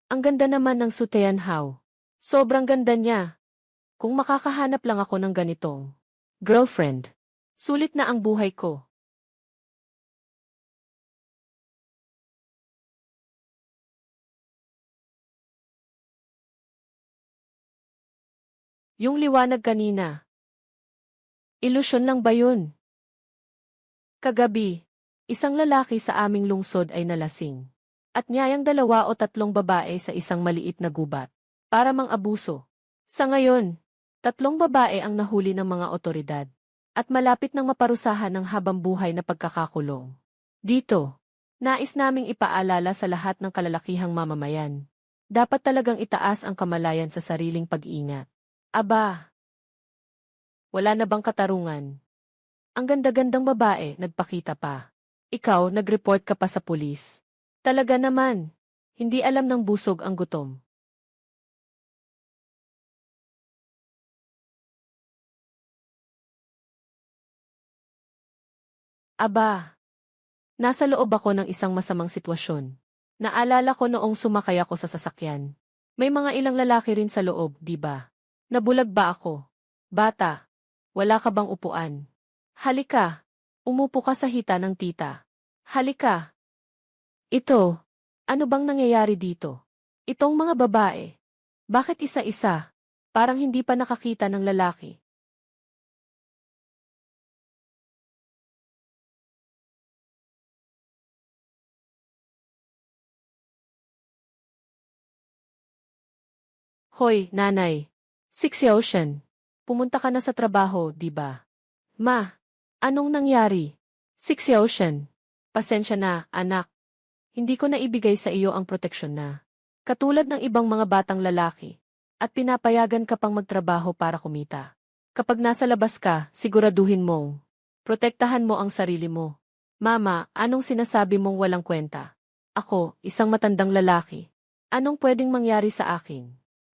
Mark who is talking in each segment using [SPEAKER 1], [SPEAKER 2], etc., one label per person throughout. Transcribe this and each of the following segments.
[SPEAKER 1] Ang ganda naman ng Suteanhao. Sobrang ganda niya. Kung makakahanap lang ako ng ganitong girlfriend, sulit na ang buhay ko. Yung liwanag kanina. Ilusyon lang ba yun? Kagabi, isang lalaki sa aming lungsod ay nalasing. At niyayang 2 o 3 babae sa isang maliit na gubat. Para mang-abuso. Sa ngayon, 3 babae ang nahuli ng mga otoridad. At malapit nang maparusahan ng habambuhay na pagkakakulong. Dito, nais naming ipaalala sa lahat ng kalalakihang mamamayan. Dapat talagang itaas ang kamalayan sa sariling pag-iingat. Aba! Wala na bang katarungan? Ang ganda-gandang babae, nagpakita pa. Ikaw, nag-report ka pa sa pulis. Talaga naman, hindi alam ng busog ang gutom. Aba, nasa loob ako ng isang masamang sitwasyon. Naalala ko noong sumakay ako sa sasakyan. May mga ilang lalaki rin sa loob, di ba? Nabulag ba ako? Bata, wala ka bang upuan? Halika, umupo ka sa hita ng tita. Halika. Ito, ano bang nangyayari dito? Itong mga babae. Bakit isa-isa? Parang hindi pa nakakita ng lalaki. Hoy, nanay. Ocean. Pumunta ka na sa trabaho, di ba? Ma, anong nangyari? Ocean. Pasensya na, anak. Hindi ko na ibigay sa iyo ang proteksyon na. Katulad ng ibang mga batang lalaki. At pinapayagan ka pang magtrabaho para kumita. Kapag nasa labas ka, siguraduhin mong protektahan mo ang sarili mo. Mama, anong sinasabi mong walang kwenta? Ako, isang matandang lalaki. Anong pwedeng mangyari sa akin?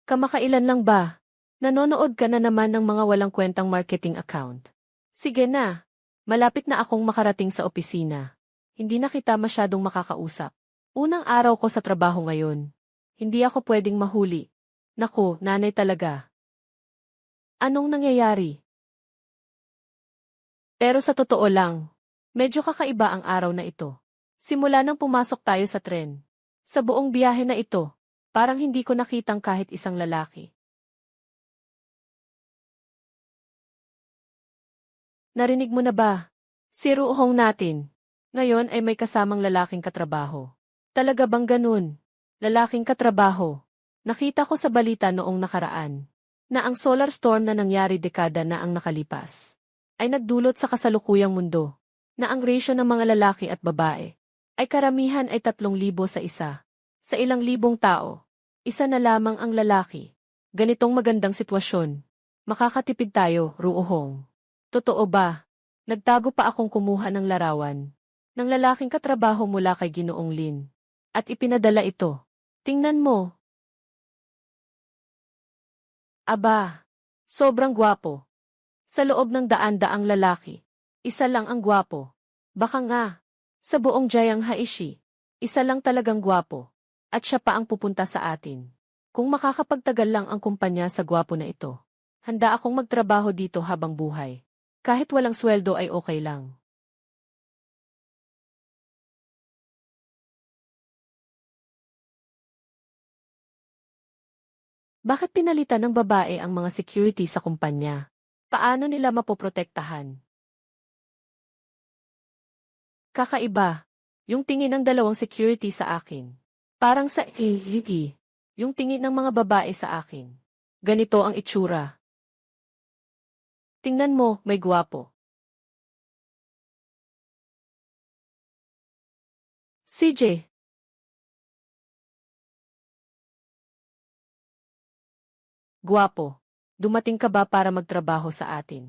[SPEAKER 1] Kamakailan lang ba? Nanonood ka na naman ng mga walang kwentang marketing account. Sige na. Malapit na akong makarating sa opisina. Hindi na kita masyadong makakausap. Unang araw ko sa trabaho ngayon. Hindi ako pwedeng mahuli. Naku, nanay talaga. Anong nangyayari? Pero sa totoo lang, medyo kakaiba ang araw na ito. Simula nang pumasok tayo sa tren. Sa buong biyahe na ito, parang hindi ko nakitang kahit isang lalaki. Narinig mo na ba? Si Ruhong natin. Ngayon ay may kasamang lalaking katrabaho. Talaga bang ganun? Lalaking katrabaho. Nakita ko sa balita noong nakaraan na ang solar storm na nangyari dekada na ang nakalipas ay nagdulot sa kasalukuyang mundo na ang ratio ng mga lalaki at babae ay karamihan ay 3,000 sa isa. Sa ilang libong tao, isa na lamang ang lalaki. Ganitong magandang sitwasyon. Makakatipid tayo, Ruohong. Totoo ba? Nagtago pa akong kumuha ng larawan ng lalaking katrabaho mula kay Ginoong Lin. At ipinadala ito. Tingnan mo. Aba, sobrang gwapo. Sa loob ng daan-daang lalaki, isa lang ang gwapo. Baka nga, sa buong Jayang Haishi, isa lang talagang gwapo. At siya pa ang pupunta sa atin. Kung makakapagtagal lang ang kumpanya sa gwapo na ito, handa akong magtrabaho dito habang buhay. Kahit walang sweldo ay okay lang. Bakit pinalitan ng babae ang mga security sa kumpanya? Paano nila mapoprotektahan? Kakaiba. Yung tingin ng 2 security sa akin. Parang sa ihigi. Yung tingin ng mga babae sa akin. Ganito ang itsura. Tingnan mo, may gwapo. CJ. Gwapo. Dumating ka ba para magtrabaho sa atin?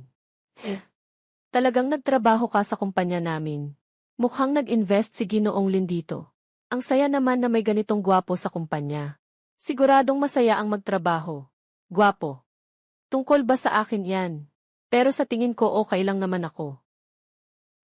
[SPEAKER 1] Talagang nagtrabaho ka sa kumpanya namin. Mukhang nag-invest si Ginoong Lin dito. Ang saya naman na may ganitong gwapo sa kumpanya. Siguradong masaya ang magtrabaho. Gwapo. Tungkol ba sa akin yan? Pero sa tingin ko okay lang naman ako.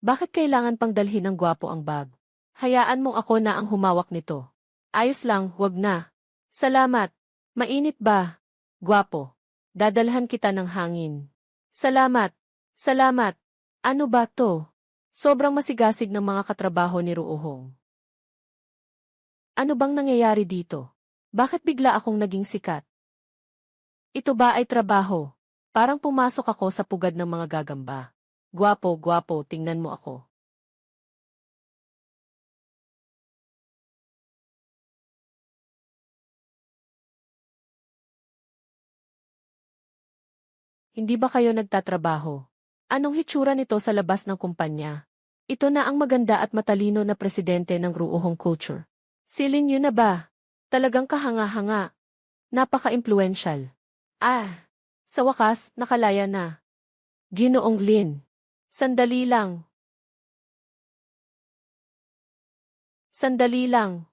[SPEAKER 1] Bakit kailangan pang dalhin ng gwapo ang bag? Hayaan mong ako na ang humawak nito. Ayos lang, wag na. Salamat. Mainit ba? Gwapo. Dadalhan kita ng hangin. Salamat. Salamat. Ano ba to? Sobrang masigasig ng mga katrabaho ni Ruohong. Ano bang nangyayari dito? Bakit bigla akong naging sikat? Ito ba ay trabaho? Parang pumasok ako sa pugad ng mga gagamba. Gwapo, gwapo, tingnan mo ako. Hindi ba kayo nagtatrabaho? Anong hitsura nito sa labas ng kumpanya? Ito na ang maganda at matalino na presidente ng Ruohong Culture. Silin niyo na ba? Talagang kahanga-hanga. Napaka-impluensyal. Sa wakas, nakalaya na. Ginoong Lin. Sandali lang. Sandali lang.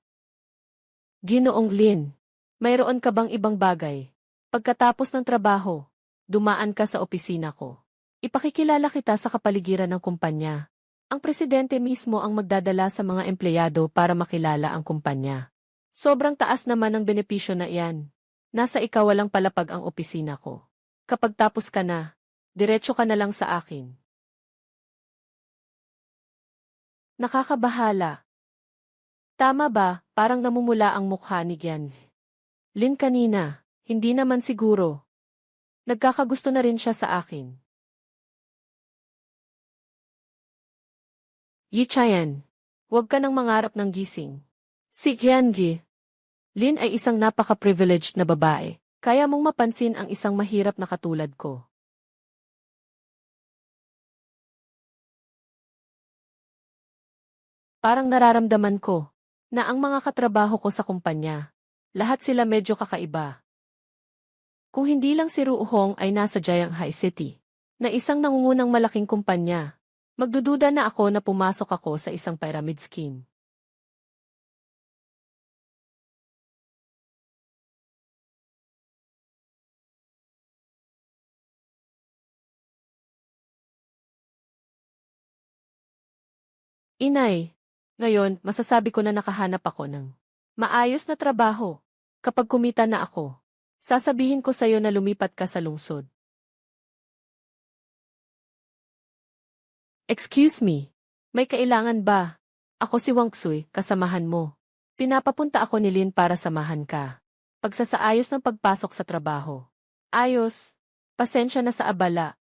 [SPEAKER 1] Ginoong Lin. Mayroon ka bang ibang bagay? Pagkatapos ng trabaho, dumaan ka sa opisina ko. Ipakikilala kita sa kapaligiran ng kumpanya. Ang presidente mismo ang magdadala sa mga empleyado para makilala ang kumpanya. Sobrang taas naman ang benepisyo na iyan. Nasa ikawalang palapag ang opisina ko. Kapag tapos ka na, diretso ka na lang sa akin. Nakakabahala. Tama ba, parang namumula ang mukha ni Gian. Lin kanina, hindi naman siguro. Nagkakagusto na rin siya sa akin. Yi Chayan, huwag ka nang mangarap ng gising. Si Giangi. Lin ay isang napaka-privileged na babae. Kaya mong mapansin ang isang mahirap na katulad ko. Parang nararamdaman ko na ang mga katrabaho ko sa kumpanya, lahat sila medyo kakaiba. Kung hindi lang si Ruohong ay nasa Jiang High City, na isang nangungunang malaking kumpanya, magdududa na ako na pumasok ako sa isang pyramid scheme. Inay, ngayon masasabi ko na nakahanap ako ng maayos na trabaho. Kapag kumita na ako, sasabihin ko sa'yo na lumipat ka sa lungsod. Excuse me, may kailangan ba? Ako si Wang Xui, kasamahan mo. Pinapapunta ako ni Lin para samahan ka. Pagsasaayos ng pagpasok sa trabaho. Ayos. Pasensya na sa abala.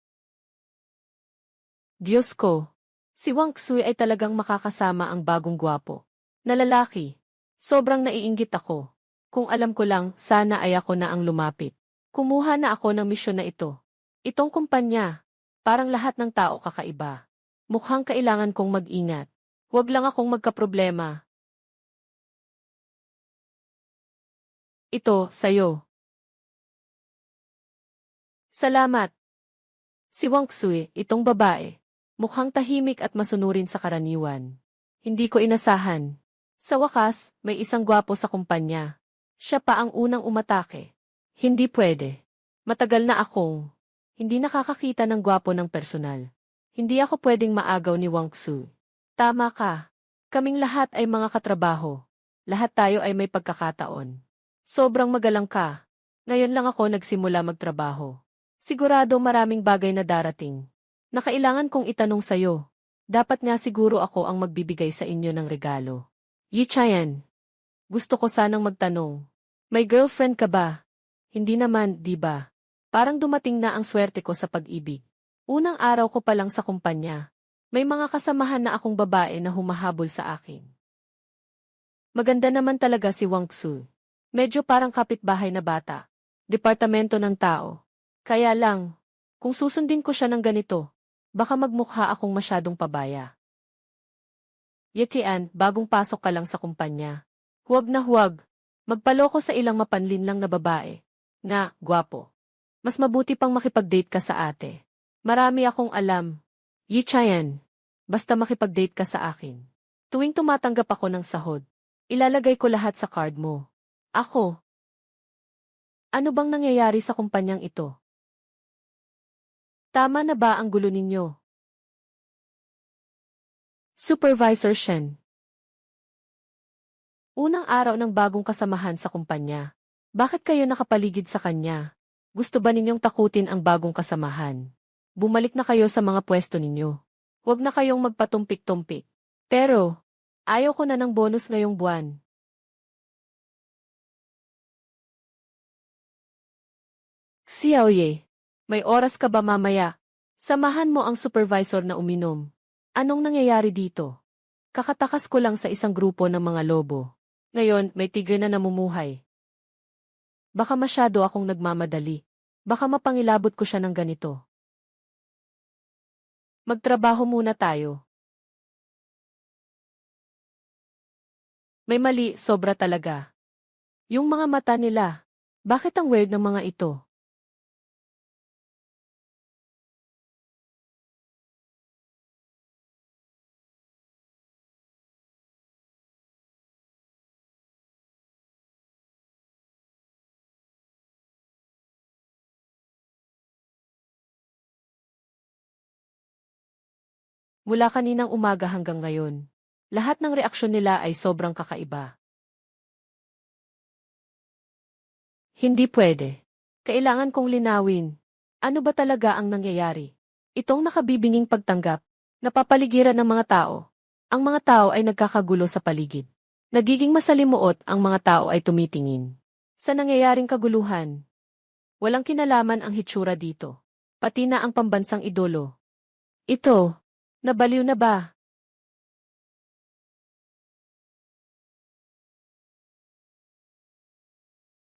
[SPEAKER 1] Diyos ko. Si Wang Xui ay talagang makakasama ang bagong gwapo na lalaki. Sobrang naiinggit ako. Kung alam ko lang, sana ay ako na ang lumapit. Kumuha na ako ng misyon na ito. Itong kumpanya, parang lahat ng tao kakaiba. Mukhang kailangan kong mag-ingat. Huwag lang akong magkaproblema. Ito, sayo. Salamat. Si Wang Xui, itong babae. Mukhang tahimik at masunurin sa karaniwan. Hindi ko inasahan. Sa wakas, may isang gwapo sa kumpanya. Siya pa ang unang umatake. Hindi pwede. Matagal na akong hindi nakakakita ng gwapo ng personal. Hindi ako pwedeng maagaw ni Wang Xui. Tama ka. Kaming lahat ay mga katrabaho. Lahat tayo ay may pagkakataon. Sobrang magalang ka. Ngayon lang ako nagsimula magtrabaho. Sigurado maraming bagay na darating. Nakailangan kong itanong sayo. Dapat nga siguro ako ang magbibigay sa inyo ng regalo. Yi Chayan. Gusto ko sanang magtanong. May girlfriend ka ba? Hindi naman, di ba? Parang dumating na ang swerte ko sa pag-ibig. Unang araw ko pa lang sa kumpanya. May mga kasamahan na akong babae na humahabol sa akin. Maganda naman talaga si Wang Xu. Medyo parang kapitbahay na bata. Departamento ng tao. Kaya lang, kung susundin ko siya ng ganito, baka magmukha akong masyadong pabaya. Yetian, bagong pasok ka lang sa kumpanya. Huwag na huwag. Magpaloko sa ilang mapanlinlang na babae. Nga, gwapo. Mas mabuti pang makipag-date ka sa ate. Marami akong alam. Yi Chayan. Basta makipag-date ka sa akin. Tuwing tumatanggap ako ng sahod, ilalagay ko lahat sa card mo. Ako. Ano bang nangyayari sa kumpanyang ito? Tama na ba ang gulo ninyo? Supervisor Shen. Unang araw ng bagong kasamahan sa kumpanya. Bakit kayo nakapaligid sa kanya? Gusto ba ninyong takutin ang bagong kasamahan? Bumalik na kayo sa mga pwesto ninyo. Huwag na kayong magpatumpik-tumpik. Pero, ayaw ko na ng bonus ngayong buwan. Xiaoye, may oras ka ba mamaya? Samahan mo ang supervisor na uminom. Anong nangyayari dito? Kakatakas ko lang sa isang grupo ng mga lobo. Ngayon, may tigre na namumuhay. Baka masyado akong nagmamadali. Baka mapangilabot ko siya ng ganito. Magtrabaho muna tayo. May mali, sobra talaga. Yung mga mata nila. Bakit ang weird ng mga ito? Mula kaninang umaga hanggang ngayon, lahat ng reaksyon nila ay sobrang kakaiba. Hindi pwede. Kailangan kong linawin. Ano ba talaga ang nangyayari? Itong nakabibinging pagtanggap, napapaligiran ng mga tao. Ang mga tao ay nagkakagulo sa paligid. Nagiging masalimuot ang mga tao ay tumitingin. Sa nangyayaring kaguluhan, walang kinalaman ang hitsura dito. Pati na ang pambansang idolo. Ito, nabaliw na ba?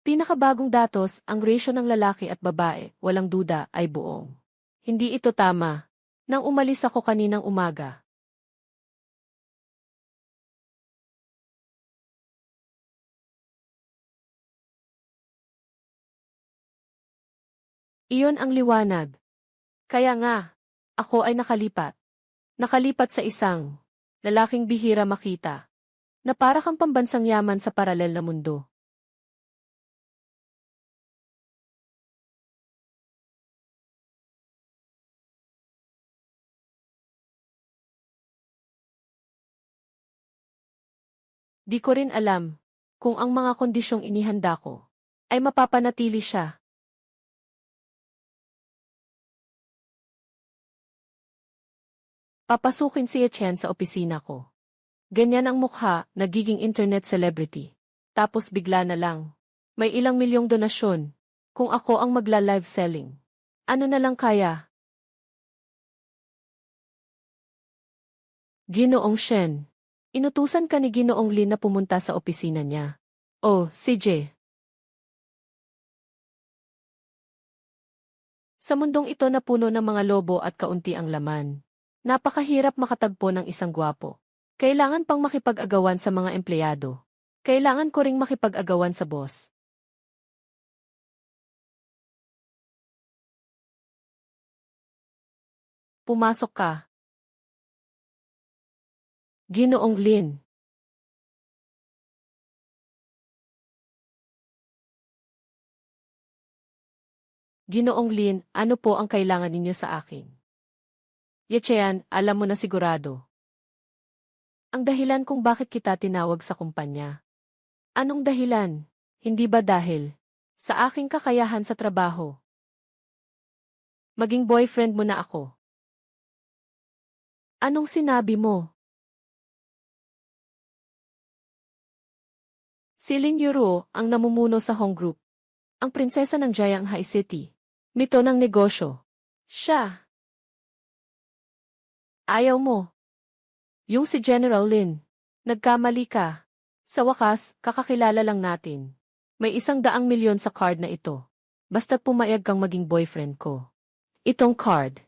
[SPEAKER 1] Pinakabagong datos, ang ratio ng lalaki at babae, walang duda, ay buong. Hindi ito tama. Nang umalis ako kaninang umaga. Iyon ang liwanag. Kaya nga, ako ay nakalipat. Nakalipat sa isang lalaking bihira makita, na para kang pambansang yaman sa paralel na mundo. Di ko rin alam kung ang mga kondisyong inihanda ko ay mapapanatili siya. Papasukin si Etienne sa opisina ko. Ganyan ang mukha, nagiging internet celebrity. Tapos bigla na lang. May ilang milyong donasyon. Kung ako ang magla-live selling. Ano na lang kaya? Ginoong Shen. Inutusan ka ni Ginoong Lin na pumunta sa opisina niya. Oh, CJ. Sa mundong ito na puno ng mga lobo at kaunti ang laman. Napakahirap makatagpo ng isang gwapo. Kailangan pang makipag-agawan sa mga empleyado. Kailangan ko ring makipag-agawan sa boss. Pumasok ka. Ginoong Lin. Ginoong Lin, ano po ang kailangan ninyo sa akin? Yechean, alam mo na sigurado. Ang dahilan kung bakit kita tinawag sa kumpanya. Anong dahilan? Hindi ba dahil sa aking kakayahan sa trabaho? Maging boyfriend mo na ako. Anong sinabi mo? Si Lin Yuro ang namumuno sa Hong Group. Ang prinsesa ng Jianghai City. Mito ng negosyo. Siya. Ayaw mo. Yung si General Lin. Nagkamali ka. Sa wakas, kakakilala lang natin. May 100 milyon sa card na ito. Basta't pumayag kang maging boyfriend ko. Itong card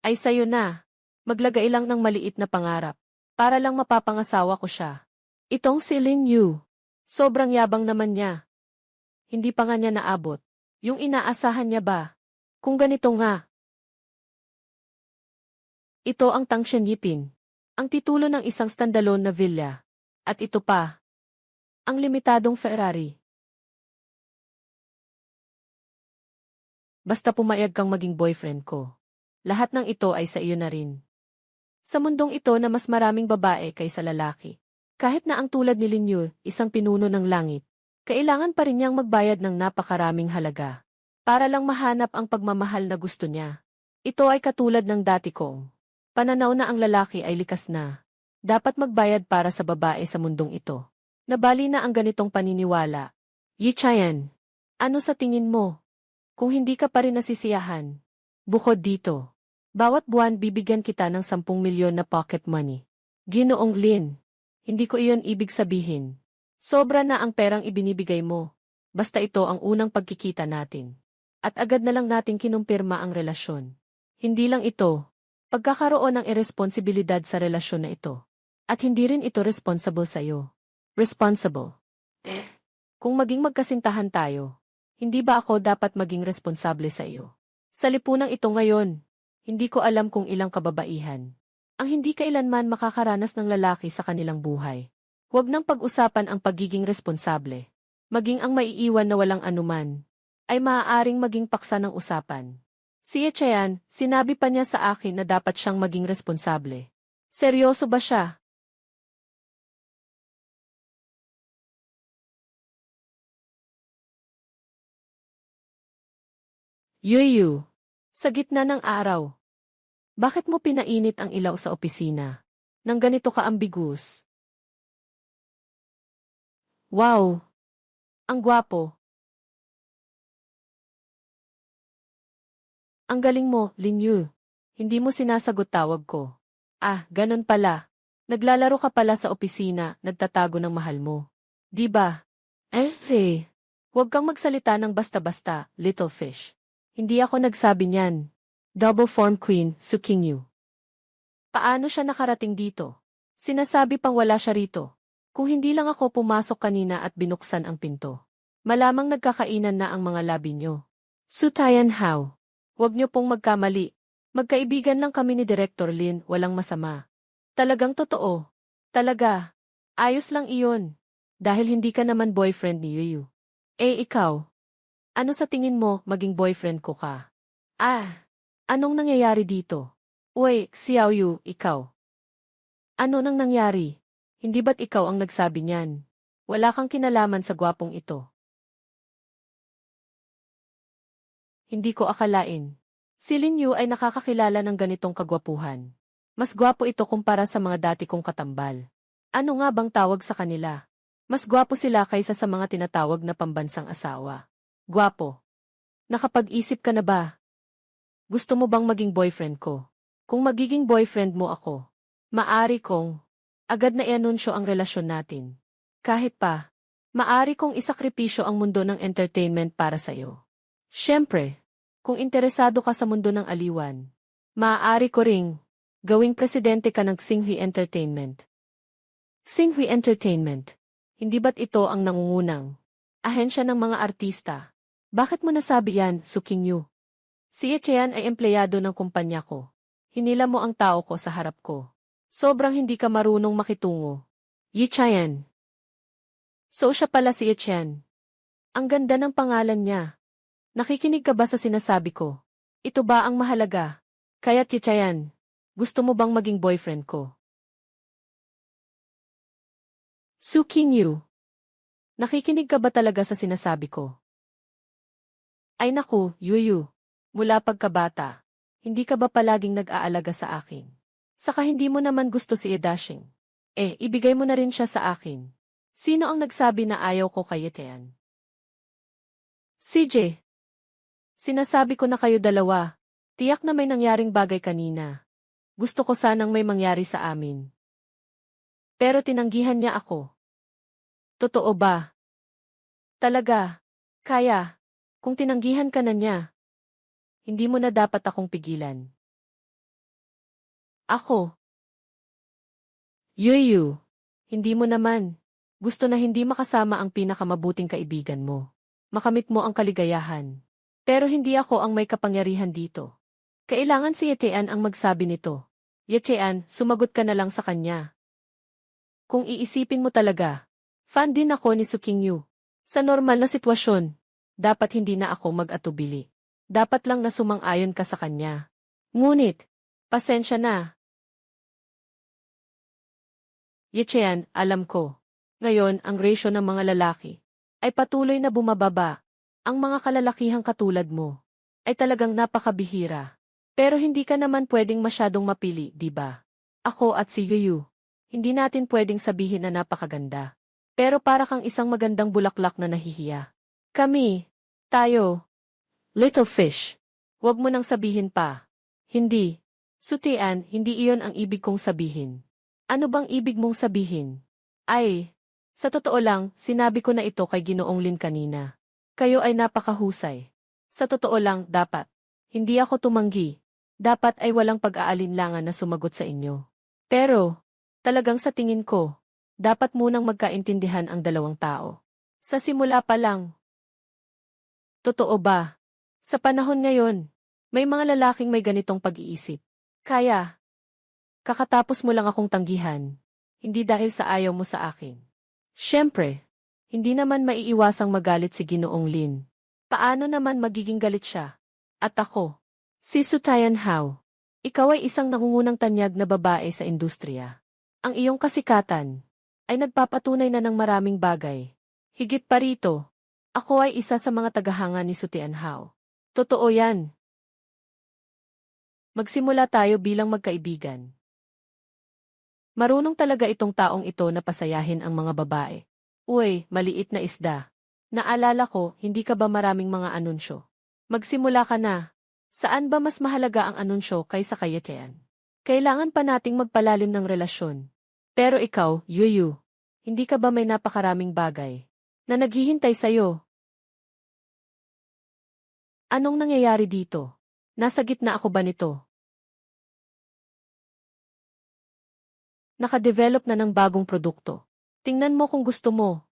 [SPEAKER 1] ay sayo na. Maglagay lang ng maliit na pangarap. Para lang mapapangasawa ko siya. Itong si Lin Yu. Sobrang yabang naman niya. Hindi pa nga niya naabot. Yung inaasahan niya ba? Kung ganito nga. Ito ang Tangshan Yipin. Ang titulo ng isang standalone na villa. At ito pa. Ang limitadong Ferrari. Basta pumayag kang maging boyfriend ko. Lahat ng ito ay sa iyo na rin. Sa mundong ito na mas maraming babae kaysa lalaki. Kahit na ang tulad ni Lin Yu, isang pinuno ng langit. Kailangan pa rin niyang magbayad ng napakaraming halaga para lang mahanap ang pagmamahal na gusto niya. Ito ay katulad ng dati kong pananaw na ang lalaki ay likas na dapat magbayad para sa babae sa mundong ito. Nabali na ang ganitong paniniwala. Yi Chayan, ano sa tingin mo? Kung hindi ka pa rin nasisiyahan, bukod dito, bawat buwan bibigyan kita ng 10 milyon na pocket money. Ginoong Lin, hindi ko iyon ibig sabihin. Sobra na ang perang ibinibigay mo. Basta ito ang unang pagkikita natin. At agad na lang natin kinumpirma ang relasyon. Hindi lang ito, pagkakaroon ng irresponsibilidad sa relasyon na ito. At hindi rin ito responsible sa'yo. Responsible. Kung maging magkasintahan tayo, hindi ba ako dapat maging responsable sa iyo? Sa lipunang ito ngayon, hindi ko alam kung ilang kababaihan ang hindi kailanman makakaranas ng lalaki sa kanilang buhay. Huwag nang pag-usapan ang pagiging responsable. Maging ang maiiwan na walang anuman ay maaaring maging paksa ng usapan. Si Chayan, sinabi pa niya sa akin na dapat siyang maging responsable. Seryoso ba siya? Yuyu, sa gitna ng araw. Bakit mo pinainit ang ilaw sa opisina nang ganito ka-ambigus? Wow! Ang gwapo. Ang galing mo, Lin Yu. Hindi mo sinasagot tawag ko. Ah, ganun pala. Naglalaro ka pala sa opisina, nagtatago ng mahal mo. Di ba? Hey. Huwag kang magsalita ng basta-basta, little fish. Hindi ako nagsabi niyan. Double form queen, Su Qingyu. Paano siya nakarating dito? Sinasabi pang wala siya rito. Kung hindi lang ako pumasok kanina at binuksan ang pinto. Malamang nagkakainan na ang mga labi niyo. Su Tianhao. Huwag niyo pong magkamali. Magkaibigan lang kami ni Director Lin, walang masama. Talagang totoo. Talaga. Ayos lang iyon. Dahil hindi ka naman boyfriend ni Yuyu. Eh ikaw? Ano sa tingin mo maging boyfriend ko ka? Ah, anong nangyayari dito? Uy, Xiao Yu, ikaw. Ano nang nangyari? Hindi ba't ikaw ang nagsabi niyan? Wala kang kinalaman sa gwapong ito. Hindi ko akalain. Si Lin Yu ay nakakakilala ng ganitong kagwapuhan. Mas gwapo ito kumpara sa mga dati kong katambal. Ano nga bang tawag sa kanila? Mas gwapo sila kaysa sa mga tinatawag na pambansang asawa. Gwapo. Nakapag-isip ka na ba? Gusto mo bang maging boyfriend ko? Kung magiging boyfriend mo ako, maari kong agad na i-anunsyo ang relasyon natin. Kahit pa, maari kong isakripisyo ang mundo ng entertainment para sa'yo. Siyempre, kung interesado ka sa mundo ng aliwan, maaari ko ring gawing presidente ka ng Xinghui Entertainment. Xinghui Entertainment. Hindi ba't ito ang nangungunang ahensya ng mga artista? Bakit mo nasabi yan, Su Qingyu? Si Chayan ay empleyado ng kumpanya ko. Hinila mo ang tao ko sa harap ko. Sobrang hindi ka marunong makitungo. Yi Chayan. So siya pala si Chayan. Ang ganda ng pangalan niya. Nakikinig ka ba sa sinasabi ko? Ito ba ang mahalaga? Kaya't Yi Chayan, gusto mo bang maging boyfriend ko? Su Qingyu. Nakikinig ka ba talaga sa sinasabi ko? Ay naku, Yuyu. Mula pagkabata, hindi ka ba palaging nag-aalaga sa akin? Saka hindi mo naman gusto si Edashing. Ibigay mo na rin siya sa akin. Sino ang nagsabi na ayaw ko kay Etienne? CJ. Sinasabi ko na kayo dalawa. Tiyak na may nangyaring bagay kanina. Gusto ko sanang may mangyari sa amin. Pero tinanggihan niya ako. Totoo ba? Talaga? Kaya, kung tinanggihan ka na niya, hindi mo na dapat akong pigilan. Ako? Yuyu, hindi mo naman. Gusto na hindi makasama ang pinakamabuting kaibigan mo. Makamit mo ang kaligayahan. Pero hindi ako ang may kapangyarihan dito. Kailangan si Yetean ang magsabi nito. Yetean, sumagot ka na lang sa kanya. Kung iisipin mo talaga, fan din ako ni Su Qingyu. Sa normal na sitwasyon, dapat hindi na ako mag-atubili. Dapat lang na sumang-ayon ka sa kanya. Ngunit, pasensya na. Yechean, alam ko. Ngayon, ang ratio ng mga lalaki ay patuloy na bumababa. Ang mga kalalakihang katulad mo ay talagang napakabihira. Pero hindi ka naman pwedeng masyadong mapili, di ba? Ako at si Yuyu, hindi natin pwedeng sabihin na napakaganda. Pero para kang isang magandang bulaklak na nahihiya. Kami, tayo, little fish. Huwag mo nang sabihin pa. Hindi. Sutian, hindi iyon ang ibig kong sabihin. Ano bang ibig mong sabihin? Ay, sa totoo lang, sinabi ko na ito kay Ginoong Lin kanina. Kayo ay napakahusay. Sa totoo lang, dapat. Hindi ako tumanggi. Dapat ay walang pag-aalinlangan na sumagot sa inyo. Pero, talagang sa tingin ko, dapat munang magkaintindihan ang dalawang tao. Sa simula pa lang. Totoo ba? Sa panahon ngayon, may mga lalaking may ganitong pag-iisip. Kaya, kakatapos mo lang akong tanggihan, hindi dahil sa ayaw mo sa akin. Siyempre, hindi naman maiiwasang magalit si Ginoong Lin. Paano naman magiging galit siya? At ako, si Sutayan Hao, ikaw ay isang nangungunang tanyag na babae sa industriya. Ang iyong kasikatan ay nagpapatunay na ng maraming bagay. Higit pa rito, ako ay isa sa mga tagahanga ni Sutian Hao. Totoo yan. Magsimula tayo bilang magkaibigan. Marunong talaga itong taong ito na pasayahin ang mga babae. Uy, maliit na isda. Naalala ko, hindi ka ba maraming mga anunsyo? Magsimula ka na. Saan ba mas mahalaga ang anunsyo kaysa kayatean? Kailangan pa nating magpalalim ng relasyon. Pero ikaw, Yuyu, hindi ka ba may napakaraming bagay na naghihintay sa'yo? Anong nangyayari dito? Nasa gitna ako ba nito? Nakadevelop na ng bagong produkto. Tingnan mo kung gusto mo.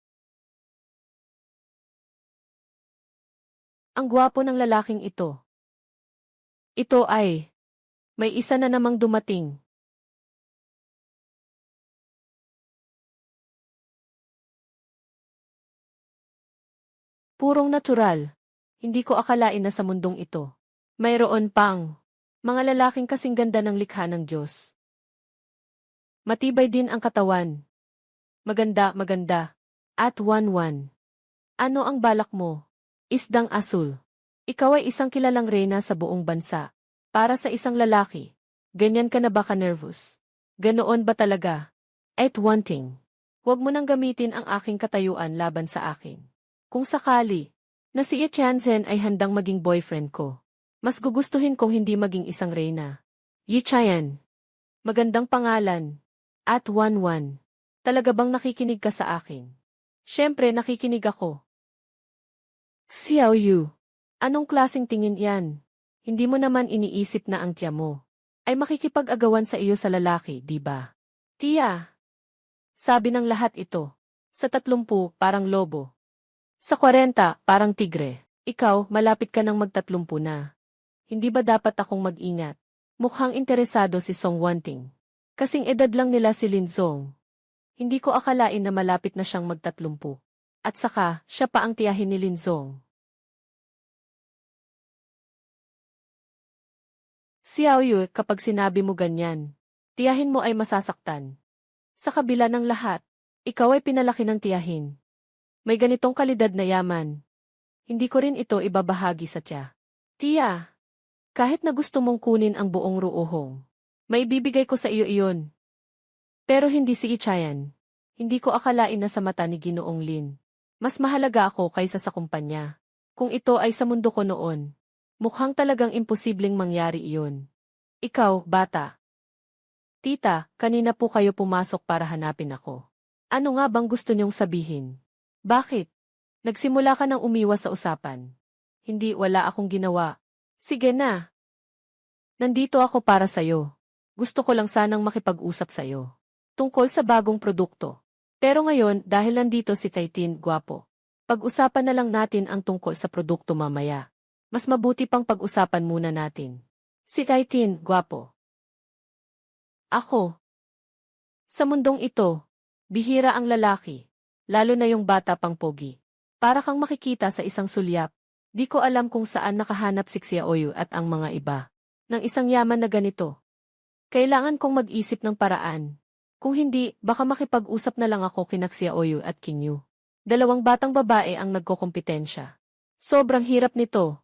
[SPEAKER 1] Ang gwapo ng lalaking ito. Ito ay, may isa na namang dumating. Purong natural. Hindi ko akalain na sa mundong ito. Mayroon pang mga lalaking kasing ganda ng likha ng Diyos. Matibay din ang katawan. Maganda, maganda. At one. Ano ang balak mo? Isdang asul. Ikaw ay isang kilalang reyna sa buong bansa. Para sa isang lalaki. Ganyan ka na ba ka-nervous? Ganoon ba talaga? At one thing. Huwag mo nang gamitin ang aking katayuan laban sa akin. Kung sakali, na si Yichayan ay handang maging boyfriend ko. Mas gugustuhin kong hindi maging isang reyna. Yichayan. Magandang pangalan. At one. Talaga bang nakikinig ka sa akin? Siyempre nakikinig ako. Xiao Yu. Anong klaseng tingin yan? Hindi mo naman iniisip na ang tiya mo ay makikipag-agawan sa iyo sa lalaki, di ba? Tiya. Sabi ng lahat ito. Sa 30, parang lobo. Sa 40, parang tigre. Ikaw, malapit ka nang mag-30 na. Hindi ba dapat akong mag-ingat? Mukhang interesado si Song Wanting. Kasing edad lang nila si Lin Zong. Hindi ko akalain na malapit na siyang mag-30. At saka, siya pa ang tiyahin ni Lin Zong. Xiao Yu, kapag sinabi mo ganyan, tiyahin mo ay masasaktan. Sa kabila ng lahat, ikaw ay pinalaki ng tiyahin. May ganitong kalidad na yaman. Hindi ko rin ito ibabahagi sa tiya. Tiya, kahit na gusto mong kunin ang buong ruohong, may bibigay ko sa iyo iyon. Pero hindi si Yichayan. Hindi ko akalain na sa mata ni Ginoong Lin. Mas mahalaga ako kaysa sa kumpanya. Kung ito ay sa mundo ko noon, mukhang talagang imposibleng mangyari iyon. Ikaw, bata. Tita, kanina po kayo pumasok para hanapin ako. Ano nga bang gusto niyong sabihin? Bakit? Nagsimula ka nang umiwas sa usapan. Hindi, wala akong ginawa. Sige na. Nandito ako para sa'yo. Gusto ko lang sanang makipag-usap sa'yo. Tungkol sa bagong produkto. Pero ngayon, dahil nandito si Taitin, gwapo. Pag-usapan na lang natin ang tungkol sa produkto mamaya. Mas mabuti pang pag-usapan muna natin. Si Taitin, gwapo. Ako. Sa mundong ito, bihira ang lalaki. Lalo na yung bata pang pogi. Para kang makikita sa isang sulyap. Di ko alam kung saan nakahanap si Xiaoyu at ang mga iba. Ng isang yaman na ganito. Kailangan kong mag-isip ng paraan. Kung hindi, baka makipag-usap na lang ako kina Xiaoyu at King Yu. Dalawang batang babae ang nagkokompetensya. Sobrang hirap nito.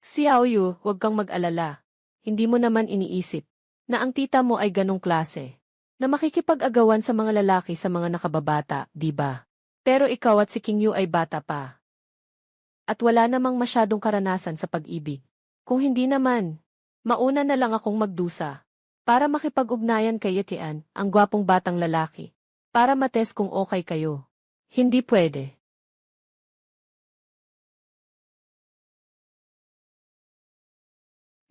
[SPEAKER 1] Xiaoyu, huwag kang mag-alala. Hindi mo naman iniisip na ang tita mo ay ganong klase na makikipag-agawan sa mga lalaki sa mga nakababata, di ba? Pero ikaw at si King Yu ay bata pa. At wala namang masyadong karanasan sa pag-ibig. Kung hindi naman, mauna na lang akong magdusa para makipag-ugnayan kay Yetian, ang gwapong batang lalaki, para mates kung okay kayo. Hindi pwede.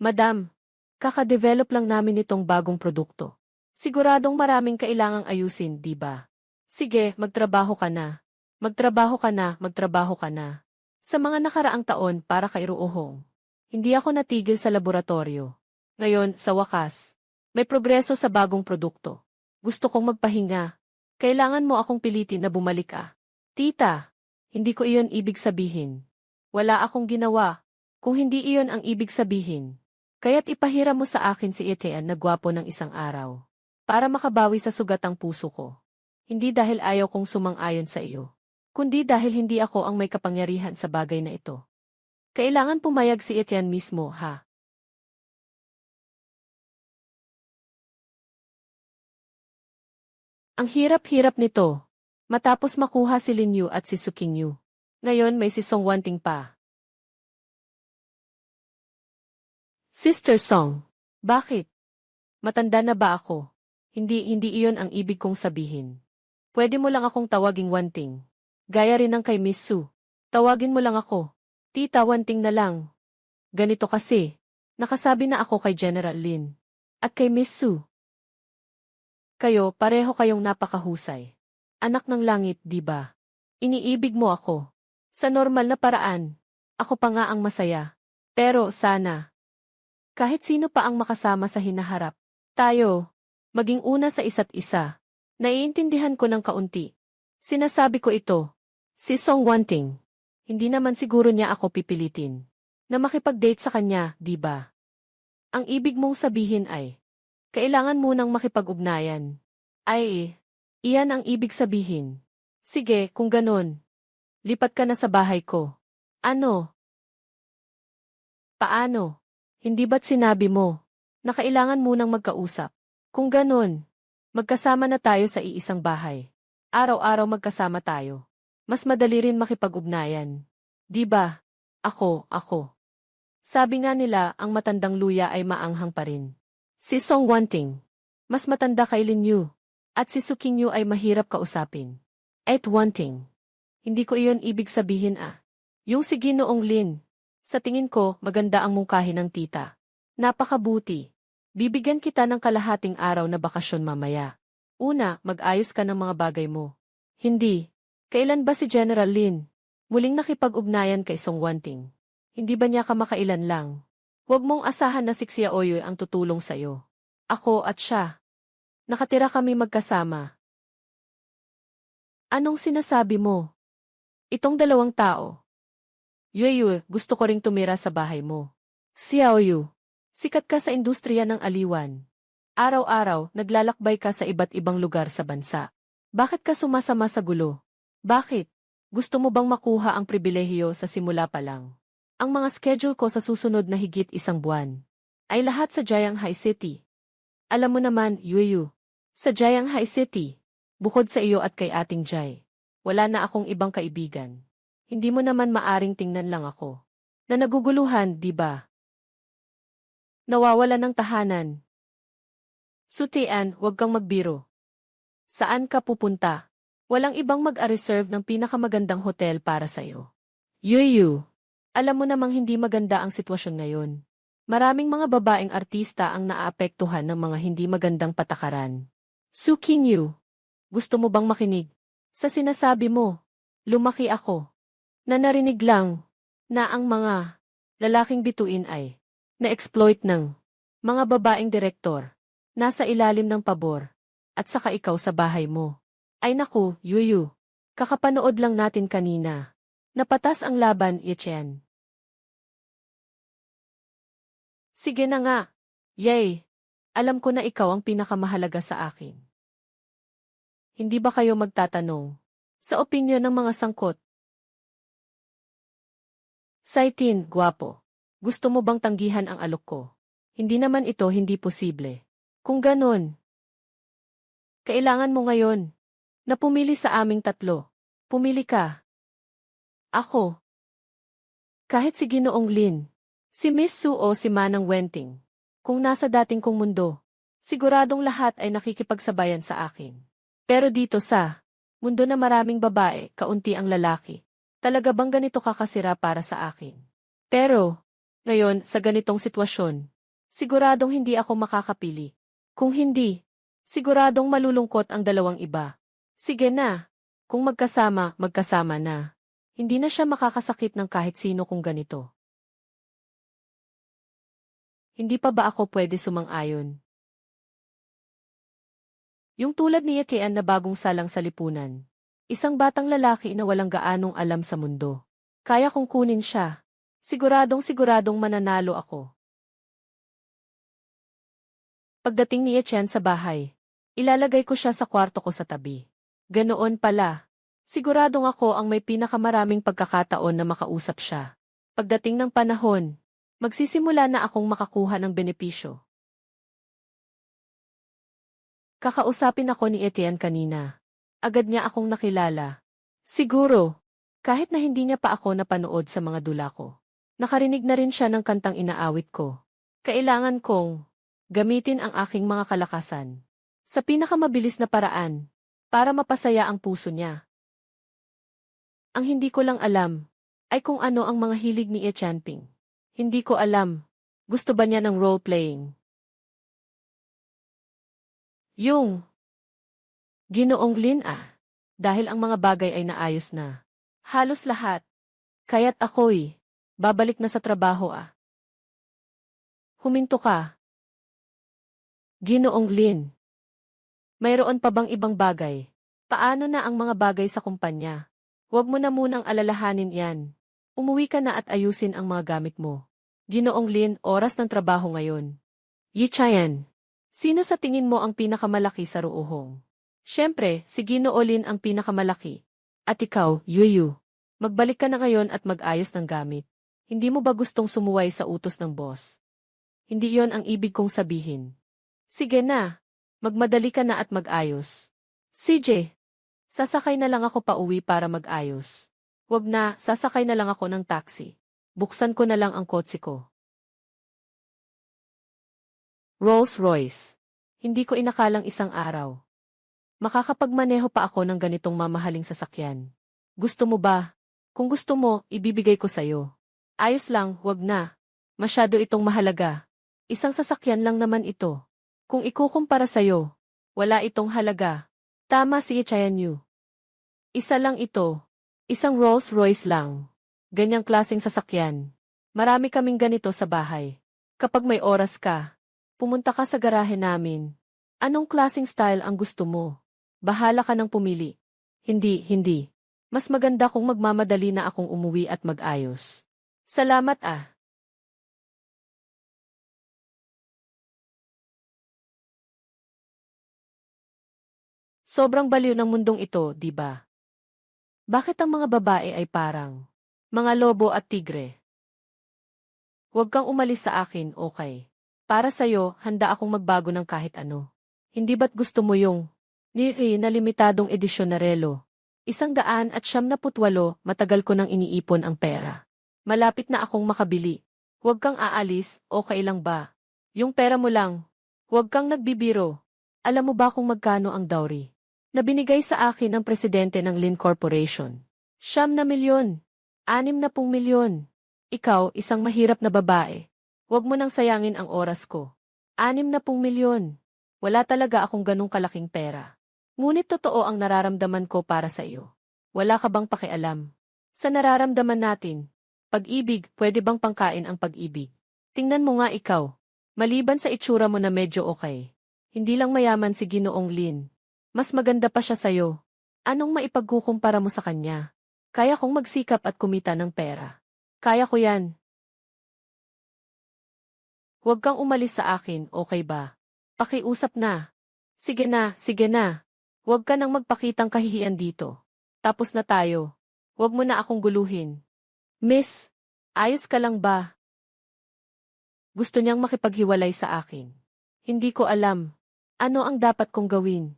[SPEAKER 1] Madam, kaka-develop lang namin itong bagong produkto. Siguradong maraming kailangang ayusin, di ba? Sige, magtrabaho ka na. Magtrabaho ka na, magtrabaho ka na. Sa mga nakaraang taon para kay Ruohong, hindi ako natigil sa laboratorio. Ngayon, sa wakas, may progreso sa bagong produkto. Gusto kong magpahinga. Kailangan mo akong pilitin na bumalik ah. Tita, hindi ko iyon ibig sabihin. Wala akong ginawa. Kung hindi iyon ang ibig sabihin, kaya't ipahiram mo sa akin si Etienne na gwapo ng isang araw. Para makabawi sa sugatang puso ko. Hindi dahil ayaw kong sumang-ayon sa iyo. Kundi dahil hindi ako ang may kapangyarihan sa bagay na ito. Kailangan pumayag si Etienne mismo, ha? Ang hirap-hirap nito. Matapos makuha si Lin Yu at si Su Qingyu. Ngayon may si Song Wanting pa. Sister Song, bakit? Matanda na ba ako? Hindi iyon ang ibig kong sabihin. Pwede mo lang akong tawaging Wanting. Gaya rin ng kay Miss Su. Tawagin mo lang ako. Tita Wanting na lang. Ganito kasi. Nakasabi na ako kay General Lin. At kay Miss Su. Kayo, pareho kayong napakahusay. Anak ng langit, di ba? Iniibig mo ako. Sa normal na paraan. Ako pa nga ang masaya. Pero sana, kahit sino pa ang makasama sa hinaharap, tayo, maging una sa isa't isa. Naiintindihan ko ng kaunti. Sinasabi ko ito. Si Song Wanting. Hindi naman siguro niya ako pipilitin na makipag-date sa kanya, di ba? Ang ibig mong sabihin ay, kailangan munang makipag-ugnayan. Ay, iyan ang ibig sabihin. Sige, kung ganon. Lipat ka na sa bahay ko. Ano? Paano? Hindi ba't sinabi mo na kailangan munang magkausap? Kung ganon, magkasama na tayo sa iisang bahay. Araw-araw magkasama tayo. Mas madali rin makipag-ugnayan. Di ba? Ako. Sabi nga nila, ang matandang luya ay maanghang pa rin. Si Song Wanting, mas matanda kay Lin Yu. At si Su Qingyu ay mahirap kausapin. At Wanting, hindi ko iyon ibig sabihin ah. Yung si Ginoong Lin, sa tingin ko, maganda ang mungkahi ng tita. Napakabuti. Bibigyan kita ng kalahating araw na bakasyon mamaya. Una, mag-ayos ka ng mga bagay mo. Hindi. Kailan ba si General Lin muling nakipag-ugnayan kay Song Wanting? Hindi ba niya kamakailan lang? Huwag mong asahan na si Xiaoyu ang tutulong sa'yo. Ako at siya. Nakatira kami magkasama. Anong sinasabi mo? Itong dalawang tao. Yueyu, gusto ko ring tumira sa bahay mo. Xiaoyu, sikat ka sa industriya ng aliwan. Araw-araw, naglalakbay ka sa iba't ibang lugar sa bansa. Bakit ka sumasama sa gulo? Bakit? Gusto mo bang makuha ang pribilehiyo sa simula pa lang? Ang mga schedule ko sa susunod na higit isang buwan ay lahat sa Jianghai City. Alam mo naman, Yueyu, sa Jianghai City, bukod sa iyo at kay ating Jai, wala na akong ibang kaibigan. Hindi mo naman maaring tingnan lang ako na naguguluhan, di ba? Nawawala ng tahanan. Sutian, huwag kang magbiro. Saan ka pupunta? Walang ibang mag-a-reserve ng pinakamagandang hotel para sa'yo. Yuyu, alam mo namang hindi maganda ang sitwasyon ngayon. Maraming mga babaeng artista ang naaapektuhan ng mga hindi magandang patakaran. Su Qingyu, gusto mo bang makinig? Sa sinasabi mo, lumaki ako. Na narinig lang na ang mga lalaking bituin ay na-exploit ng mga babaeng direktor, nasa ilalim ng pabor, at saka ikaw sa bahay mo. Ay naku, Yuyu, kakapanood lang natin kanina. Napatas ang laban, Yichen. Sige na nga. Yay! Alam ko na ikaw ang pinakamahalaga sa akin. Hindi ba kayo magtatanong? Sa opinyon ng mga sangkot. Saitin, gwapo. Gusto mo bang tanggihan ang alok ko? Hindi naman ito hindi posible. Kung ganon, kailangan mo ngayon na pumili sa aming tatlo. Pumili ka. Ako. Kahit si Ginoong Lin, si Miss Su o si Manang Wenting. Kung nasa dating kong mundo, siguradong lahat ay nakikipagsabayan sa akin. Pero dito sa mundo na maraming babae, kaunti ang lalaki. Talaga bang ganito kakasira para sa akin? Pero, ngayon, sa ganitong sitwasyon, siguradong hindi ako makakapili. Kung hindi, siguradong malulungkot ang dalawang iba. Sige na. Kung magkasama, magkasama na. Hindi na siya makakasakit ng kahit sino kung ganito. Hindi pa ba ako pwede sumang-ayon? Yung tulad ni Etienne na bagong salang sa lipunan. Isang batang lalaki na walang gaanong alam sa mundo. Kaya kong kunin siya. Siguradong mananalo ako. Pagdating ni Etienne sa bahay, ilalagay ko siya sa kwarto ko sa tabi. Ganoon pala. Siguradong ako ang may pinakamaraming pagkakataon na makausap siya. Pagdating ng panahon, magsisimula na akong makakuha ng benepisyo. Kakausapin ako ni Etienne kanina. Agad niya akong nakilala. Siguro, kahit na hindi niya pa ako napanood sa mga dula ko. Nakarinig na rin siya ng kantang inaawit ko. Kailangan kong gamitin ang aking mga kalakasan sa pinakamabilis na paraan para mapasaya ang puso niya. Ang hindi ko lang alam ay kung ano ang mga hilig ni Etienne Ping. Hindi ko alam. Gusto ba niya ng role-playing? Yung Ginoong Lin dahil ang mga bagay ay naayos na. Halos lahat. Kaya't ako'y babalik na sa trabaho Huminto ka. Ginoong Lin. Mayroon pa bang ibang bagay? Paano na ang mga bagay sa kumpanya? Huwag mo na munang alalahanin yan. Umuwi ka na at ayusin ang mga gamit mo. Ginoong Lin, oras ng trabaho ngayon. Yi Chayan. Sino sa tingin mo ang pinakamalaki sa ruuhong? Siyempre, si Ginoo Lin ang pinakamalaki. At ikaw, Yuyu. Magbalik ka na ngayon at mag-ayos ng gamit. Hindi mo ba gustong sumuway sa utos ng boss? Hindi yon ang ibig kong sabihin. Sige na. Magmadali ka na at mag-ayos. CJ. Sasakay na lang ako pauwi para mag-ayos. Wag na, sasakay na lang ako ng taxi. Buksan ko na lang ang kotse ko. Rolls-Royce. Hindi ko inakalang isang araw makakapagmaneho pa ako ng ganitong mamahaling sasakyan. Gusto mo ba? Kung gusto mo, ibibigay ko sa'yo. Ayos lang, wag na. Masyado itong mahalaga. Isang sasakyan lang naman ito. Kung ikukumpara sa'yo, wala itong halaga. Tama si Chayan Yu. Isa lang ito. Isang Rolls-Royce lang. Ganyang klaseng sasakyan. Marami kaming ganito sa bahay. Kapag may oras ka, pumunta ka sa garahe namin. Anong klaseng style ang gusto mo? Bahala ka nang pumili. Hindi. Mas maganda kung magmamadali na akong umuwi at mag-ayos. Salamat Sobrang baliw ng mundong ito, di ba? Bakit ang mga babae ay parang mga lobo at tigre? Huwag kang umalis sa akin, okay? Para sa'yo, handa akong magbago ng kahit ano. Hindi ba't gusto mo yung na limitadong edisyon na relo? 198, matagal ko nang iniipon ang pera. Malapit na akong makabili. Huwag kang aalis, okay lang ba? Yung pera mo lang. Huwag kang nagbibiro. Alam mo ba kung magkano ang dowry na binigay sa akin ng presidente ng Lin Corporation? 9 milyon. 60 milyon. Ikaw, isang mahirap na babae. Huwag mo nang sayangin ang oras ko. 60 milyon. Wala talaga akong ganong kalaking pera. Ngunit totoo ang nararamdaman ko para sa iyo. Wala ka bang pakialam sa nararamdaman natin? Pag-ibig, pwede bang pangkain ang pag-ibig? Tingnan mo nga ikaw. Maliban sa itsura mo na medyo okay. Hindi lang mayaman si Ginoong Lin. Mas maganda pa siya sa'yo. Anong maipagkukumpara mo sa kanya? Kaya kong magsikap at kumita ng pera. Kaya ko yan. Huwag kang umalis sa akin, okay ba? Pakiusap na. Sige na. Huwag ka nang magpakitang kahihiyan dito. Tapos na tayo. Huwag mo na akong guluhin. Miss, ayos ka lang ba? Gusto niyang makipaghiwalay sa akin. Hindi ko alam. Ano ang dapat kong gawin?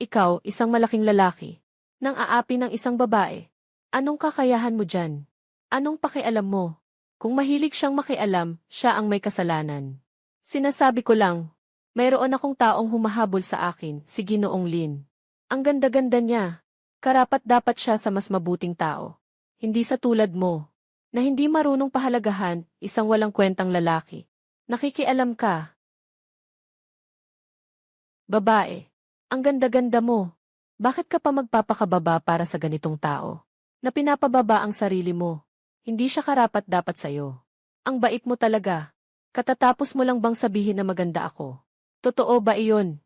[SPEAKER 1] Ikaw, isang malaking lalaki, nang aapi ng isang babae. Anong kakayahan mo dyan? Anong pakialam mo? Kung mahilig siyang makialam, siya ang may kasalanan. Sinasabi ko lang, mayroon akong taong humahabol sa akin, si Ginoong Lin. Ang ganda-ganda niya. Karapat-dapat siya sa mas mabuting tao. Hindi sa tulad mo, na hindi marunong pahalagahan, isang walang kwentang lalaki. Nakikialam ka. Babae, ang ganda-ganda mo. Bakit ka pa magpapakababa para sa ganitong tao? Na pinapababa ang sarili mo. Hindi siya karapat-dapat sa'yo. Ang bait mo talaga. Katatapos mo lang bang sabihin na maganda ako? Totoo ba iyon?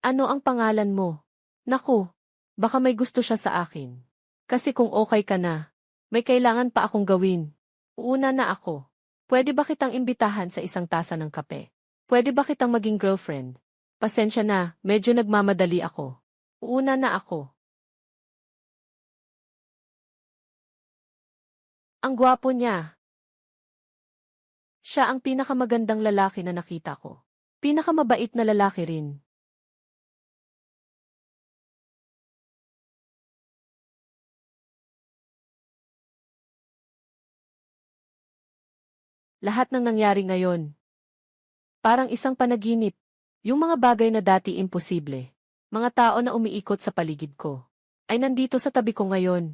[SPEAKER 1] Ano ang pangalan mo? Naku, baka may gusto siya sa akin. Kasi kung okay ka na, may kailangan pa akong gawin. Uuna na ako. Pwede ba kitang imbitahan sa isang tasa ng kape? Pwede ba kitang maging girlfriend? Pasensya na, medyo nagmamadali ako. Uuna na ako. Ang gwapo niya. Siya ang pinakamagandang lalaki na nakita ko. Pinakamabait na lalaki rin. Lahat ng nangyari ngayon. Parang isang panaginip. Yung mga bagay na dati imposible. Mga tao na umiikot sa paligid ko. Ay nandito sa tabi ko ngayon.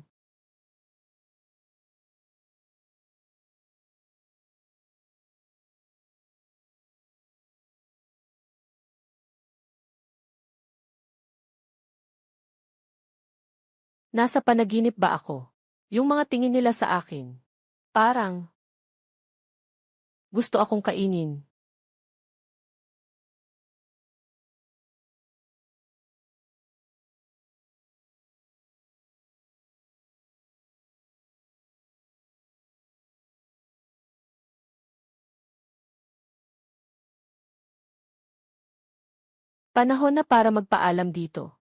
[SPEAKER 1] Nasa panaginip ba ako? Yung mga tingin nila sa akin. Parang gusto akong kainin. Panahon na para magpaalam dito.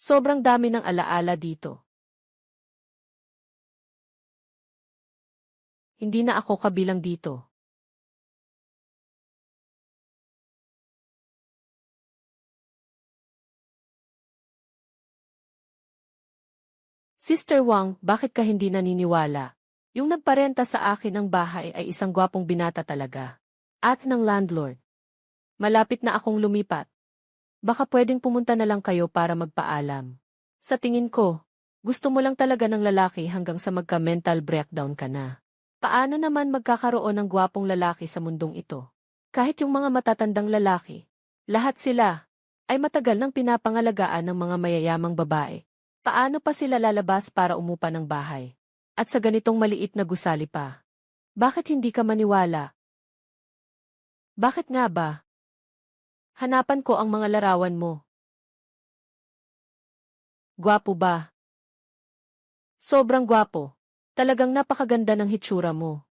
[SPEAKER 1] Sobrang dami ng alaala dito. Hindi na ako kabilang dito. Sister Wang, bakit ka hindi naniniwala? Yung nagparenta sa akin ng bahay ay isang gwapong binata talaga. At ng landlord. Malapit na akong lumipat. Baka pwedeng pumunta na lang kayo para magpaalam. Sa tingin ko, gusto mo lang talaga ng lalaki hanggang sa magka-mental breakdown ka na. Paano naman magkakaroon ng gwapong lalaki sa mundong ito? Kahit yung mga matatandang lalaki, lahat sila ay matagal nang pinapangalagaan ng mga mayayamang babae. Paano pa sila lalabas para umupa ng bahay? At sa ganitong maliit na gusali pa. Bakit hindi ka maniwala? Bakit nga ba? Hanapan ko ang mga larawan mo. Gwapo ba? Sobrang gwapo. Talagang napakaganda ng hitsura mo.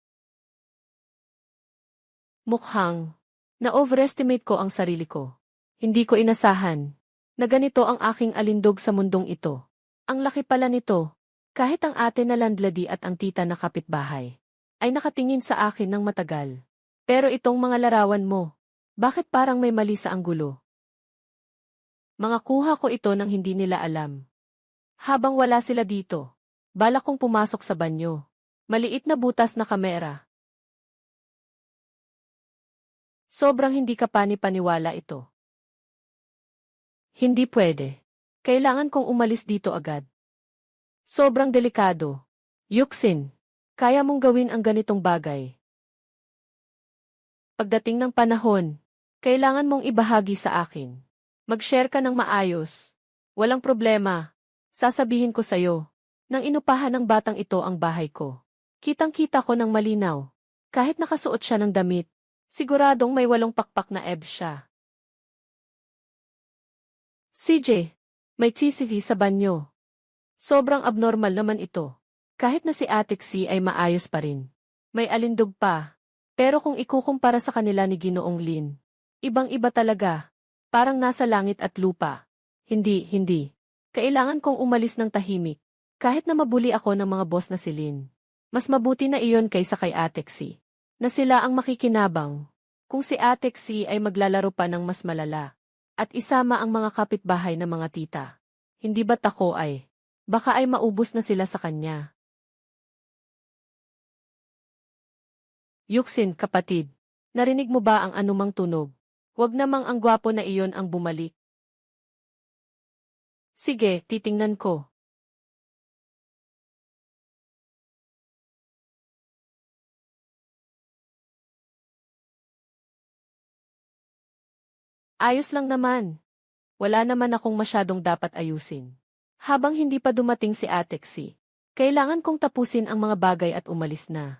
[SPEAKER 1] Mukhang na-overestimate ko ang sarili ko. Hindi ko inasahan na ganito ang aking alindog sa mundong ito. Ang laki pala nito. Kahit ang ate na landlady at ang tita na kapitbahay ay nakatingin sa akin ng matagal. Pero itong mga larawan mo, bakit parang may mali sa anggulo? Mga kuha ko ito nang hindi nila alam. Habang wala sila dito, balak kong pumasok sa banyo. Maliit na butas na kamera. Sobrang hindi ka pani-paniwala ito. Hindi pwede. Kailangan kong umalis dito agad. Sobrang delikado. Yuxin, kaya mong gawin ang ganitong bagay. Pagdating ng panahon, kailangan mong ibahagi sa akin. Mag-share ka ng maayos. Walang problema. Sasabihin ko sa'yo, nang inupahan ng batang ito ang bahay ko. Kitang-kita ko ng malinaw. Kahit nakasuot siya ng damit, siguradong may 8 pakpak na abs siya. CJ, May CCTV sa banyo. Sobrang abnormal naman ito. Kahit na si Ate Xi ay maayos pa rin. May alindog pa. Pero kung ikukumpara sa kanila ni Ginoong Lin, ibang-iba talaga. Parang nasa langit at lupa. Hindi. Kailangan kong umalis ng tahimik. Kahit na mabuli ako ng mga boss na si Lin. Mas mabuti na iyon kaysa kay Ate Xi. Na sila ang makikinabang. Kung si Ate Xi ay maglalaro pa ng mas malala. At isama ang mga kapitbahay na mga tita. Hindi ba't ako ay? Baka ay maubos na sila sa kanya. Yuxin, kapatid. Narinig mo ba ang anumang tunog? Huwag namang ang gwapo na iyon ang bumalik. Sige, titingnan ko. Ayos lang naman. Wala naman akong masyadong dapat ayusin. Habang hindi pa dumating si Ate Xi, kailangan kong tapusin ang mga bagay at umalis na.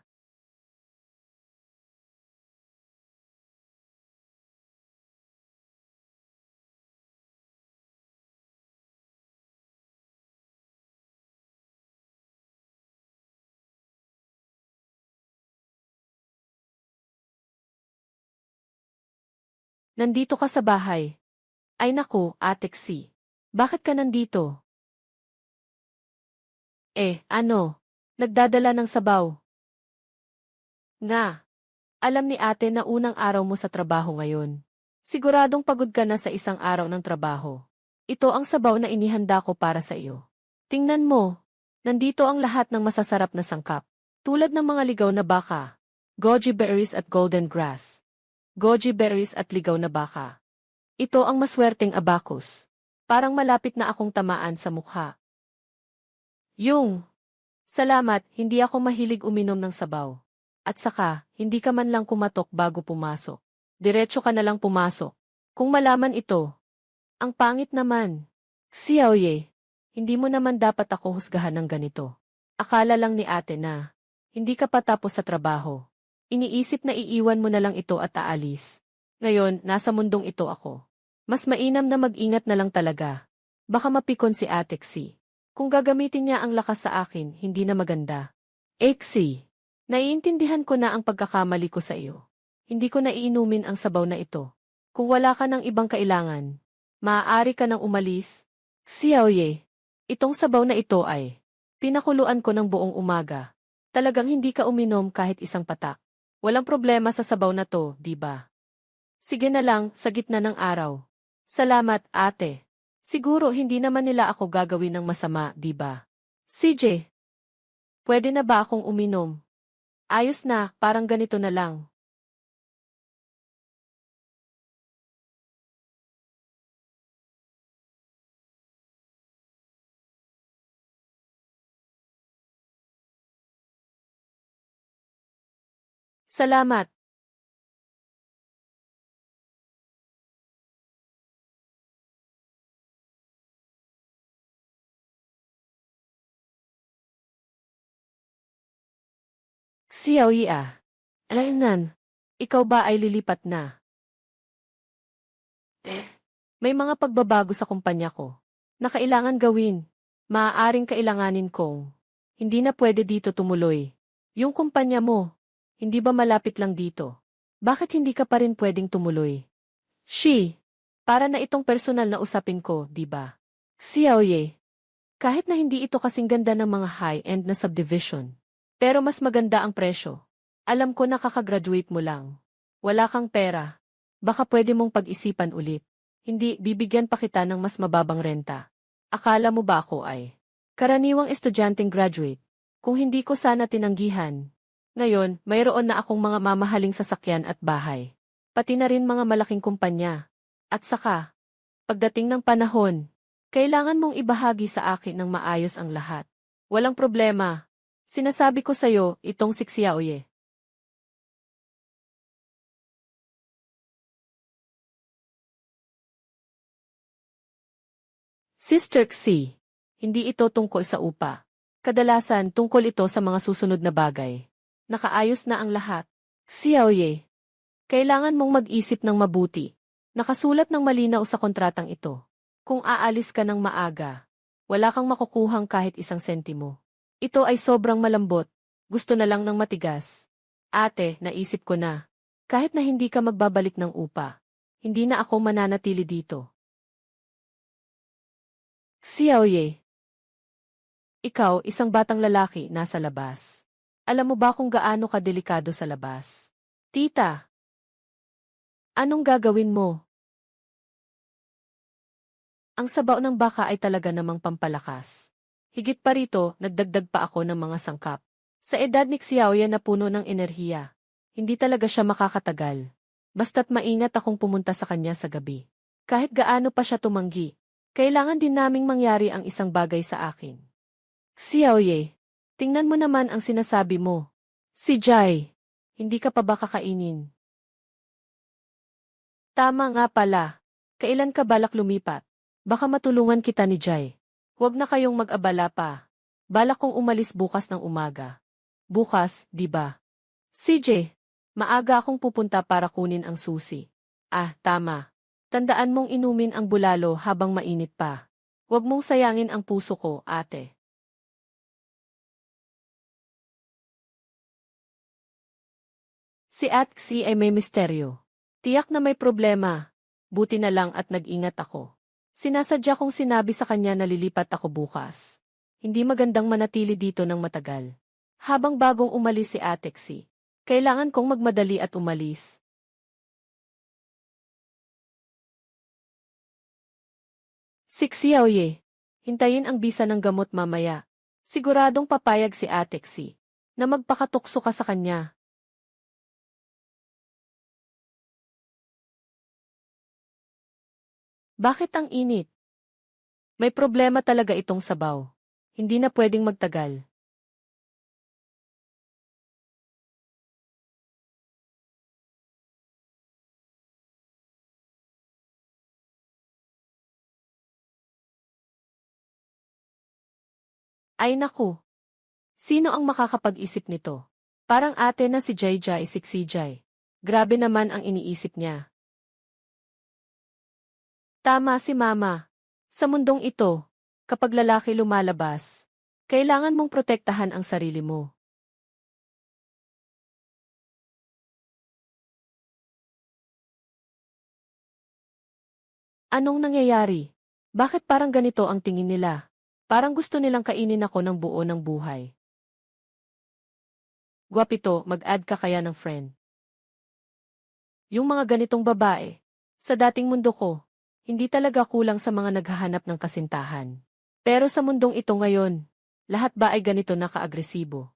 [SPEAKER 1] Nandito ka sa bahay. Ay naku, Ate Xi. Bakit ka nandito? Ano? Nagdadala ng sabaw. Nga. Alam ni ate na unang araw mo sa trabaho ngayon. Siguradong pagod ka na sa isang araw ng trabaho. Ito ang sabaw na inihanda ko para sa iyo. Tingnan mo. Nandito ang lahat ng masasarap na sangkap. Tulad ng mga ligaw na baka, goji berries at golden grass. Goji berries at ligaw na baka. Ito ang maswerteng abacus. Parang malapit na akong tamaan sa mukha. Salamat, hindi ako mahilig uminom ng sabaw. At saka, hindi ka man lang kumatok bago pumasok. Diretso ka na lang pumasok. Kung malaman ito, ang pangit naman. Xiaoye, hindi mo naman dapat ako husgahan ng ganito. Akala lang ni ate na, hindi ka pa tapos sa trabaho. Iniisip na iiwan mo na lang ito at aalis. Ngayon, nasa mundong ito ako. Mas mainam na mag-ingat na lang talaga. Baka mapikon si Ate Xi. Kung gagamitin niya ang lakas sa akin, hindi na maganda. Xi, naiintindihan ko na ang pagkakamali ko sa iyo. Hindi ko na iinumin ang sabaw na ito. Kung wala ka ng ibang kailangan, maaari ka nang umalis. Xiaoye, itong sabaw na ito ay pinakuluan ko ng buong umaga. Talagang hindi ka uminom kahit isang patak. Walang problema sa sabaw na to, di ba? Sige na lang, sa gitna ng araw. Salamat, ate. Siguro hindi naman nila ako gagawin ng masama, di ba? CJ, pwede na ba akong uminom? Ayos na, parang ganito na lang. Salamat. Xiaoyi Alainan, ikaw ba ay lilipat na? May mga pagbabago sa kumpanya ko na kailangan gawin. Maaaring kailanganin kong. Hindi na pwede dito tumuloy. Yung kumpanya mo, hindi ba malapit lang dito? Bakit hindi ka pa rin pwedeng tumuloy? Para na itong personal na usapin ko, di ba? Xiaoye, kahit na hindi ito kasing ganda ng mga high-end na subdivision, pero mas maganda ang presyo. Alam ko na kakagraduate mo lang. Wala kang pera. Baka pwede mong pag-isipan ulit. Hindi, bibigyan pa kita ng mas mababang renta. Akala mo ba ako ay karaniwang estudyanteng graduate? Kung hindi ko sana tinanggihan. Ngayon, mayroon na akong mga mamahaling sasakyan at bahay. Pati na rin mga malaking kumpanya. At saka, pagdating ng panahon, kailangan mong ibahagi sa akin ng maayos ang lahat. Walang problema. Sinasabi ko sa'yo, itong si Xiaoye. Sister Xi, hindi ito tungkol sa upa. Kadalasan tungkol ito sa mga susunod na bagay. Nakaayos na ang lahat. Xiaoye, kailangan mong mag-isip ng mabuti. Nakasulat ng malinaw sa kontratang ito. Kung aalis ka ng maaga, wala kang makukuhang kahit isang sentimo. Ito ay sobrang malambot. Gusto na lang ng matigas. Ate, naisip ko na. Kahit na hindi ka magbabalik ng upa, hindi na ako mananatili dito. Xiaoye. Ikaw, isang batang lalaki, nasa labas. Alam mo ba kung gaano ka delikado sa labas? Tita, anong gagawin mo? Ang sabaw ng baka ay talaga namang pampalakas. Higit pa rito, nagdagdag pa ako ng mga sangkap. Sa edad ni Xiaoya na puno ng enerhiya, hindi talaga siya makakatagal. Basta't maingat akong pumunta sa kanya sa gabi. Kahit gaano pa siya tumanggi, kailangan din naming mangyari ang isang bagay sa akin. Xiaoye, tingnan mo naman ang sinasabi mo. Si Jai, hindi ka pa ba kakainin? Tama nga pala. Kailan ka balak lumipat? Baka matulungan kita ni Jai. Huwag na kayong mag-abala pa. Balak kong umalis bukas ng umaga. Bukas, di ba? CJ, maaga akong pupunta para kunin ang susi. Ah, tama. Tandaan mong inumin ang bulalo habang mainit pa. Huwag mong sayangin ang puso ko, ate. Si Atxi ay may misteryo. Tiyak na may problema. Buti na lang at nag-ingat ako. Sinasadya kong sinabi sa kanya na lilipat ako bukas. Hindi magandang manatili dito ng matagal. Habang bagong umalis si Atexi, kailangan kong magmadali at umalis. Si Xiaoye, hintayin ang bisa ng gamot mamaya. Siguradong papayag si Atexi na magpakatukso ka sa kanya. Bakit ang init? May problema talaga itong sabaw. Hindi na pwedeng magtagal. Ay naku! Sino ang makakapag-isip nito? Parang ate na si Jai Jai Siksijay. Grabe naman ang iniisip niya. Tama si Mama. Sa mundong ito, kapag lalaki lumalabas, kailangan mong protektahan ang sarili mo. Anong nangyayari? Bakit parang ganito ang tingin nila? Parang gusto nilang kainin ako ng buo ng buhay. Gwapito, mag-add ka kaya ng friend. Yung mga ganitong babae, sa dating mundo ko, hindi talaga kulang sa mga naghahanap ng kasintahan. Pero sa mundong ito ngayon, lahat ba ay ganito na kaagresibo?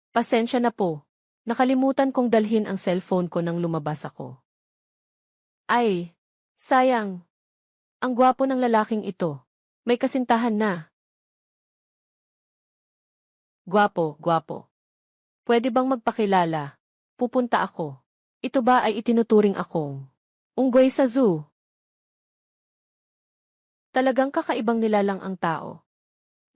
[SPEAKER 1] Pasensya na po, nakalimutan kong dalhin ang cellphone ko nang lumabas ako. Ay, sayang. Ang gwapo ng lalaking ito. May kasintahan na. Gwapo, gwapo. Pwede bang magpakilala? Pupunta ako. Ito ba ay itinuturing akong unggoy sa zoo? Talagang kakaibang nilalang ang tao.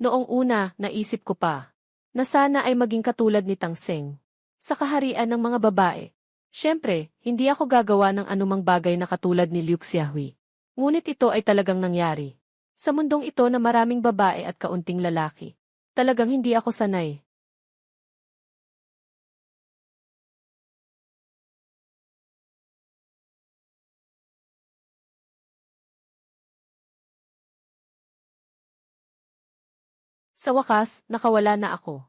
[SPEAKER 1] Noong una, naisip ko pa, na sana ay maging katulad ni Tang Seng. Sa kaharian ng mga babae. Siyempre, hindi ako gagawa ng anumang bagay na katulad ni Liu Xiaohui. Ngunit ito ay talagang nangyari. Sa mundong ito na maraming babae at kaunting lalaki. Talagang hindi ako sanay. Sa wakas, nakawala na ako.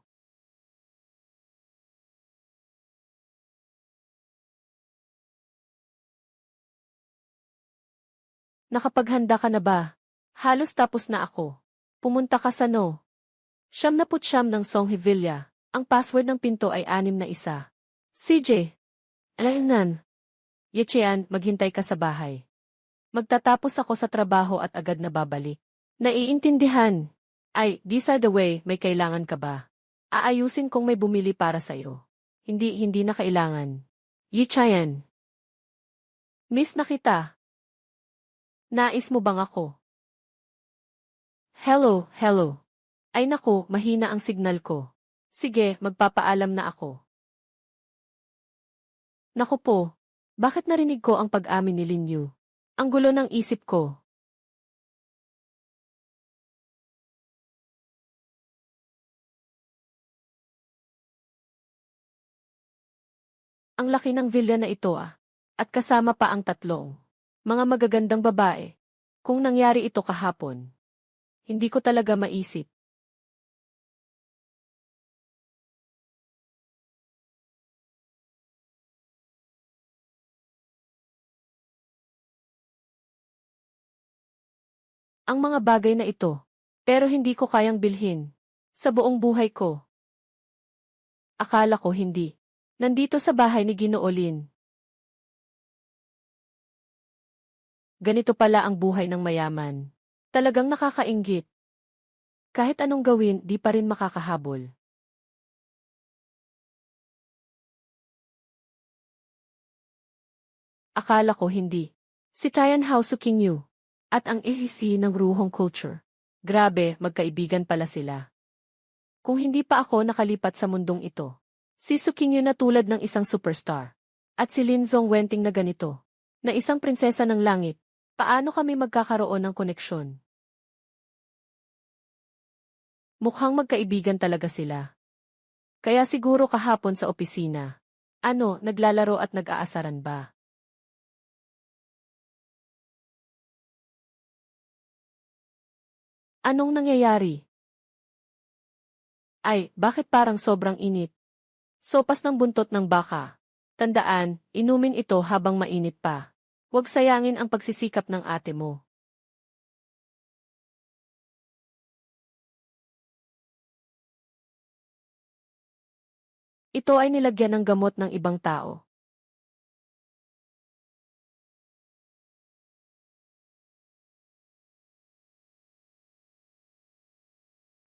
[SPEAKER 1] Nakapaghanda ka na ba? Halos tapos na ako. Pumunta ka sa no. 79 ng Songhevilla. Ang password ng pinto ay 61. CJ. Alainan. Yechean, maghintay ka sa bahay. Magtatapos ako sa trabaho at agad na babalik. Naiintindihan. Ay, by the way, may kailangan ka ba? Aayusin kong may bumili para sa'yo. Hindi na kailangan. Yichayan. Miss na kita. Nais mo bang ako? Hello. Ay naku, mahina ang signal ko. Sige, magpapaalam na ako. Naku po, bakit narinig ko ang pag-amin ni Lin Yu? Ang gulo ng isip ko. Ang laki ng villa na ito ah. At kasama pa ang tatlong mga magagandang babae. Kung nangyari ito kahapon, hindi ko talaga maisip. Ang mga bagay na ito. Pero hindi ko kayang bilhin. Sa buong buhay ko. Akala ko hindi. Nandito sa bahay ni Ginoo Lin. Ganito pala ang buhay ng mayaman. Talagang nakakainggit. Kahit anong gawin, di pa rin makakahabol. Akala ko hindi. Si Tian Hao Suking Yu. At ang ihisi ng ruhong culture. Grabe, magkaibigan pala sila. Kung hindi pa ako nakalipat sa mundong ito. Si Suking Yu na tulad ng isang superstar. At si Lin Zongwenting na ganito. Na isang prinsesa ng langit. Paano kami magkakaroon ng koneksyon? Mukhang magkaibigan talaga sila. Kaya siguro kahapon sa opisina. Ano, naglalaro at nag-aasaran ba? Anong nangyayari? Ay, bakit parang sobrang init? Sopas ng buntot ng baka. Tandaan, inumin ito habang mainit pa. Huwag sayangin ang pagsisikap ng ate mo. Ito ay nilagyan ng gamot ng ibang tao.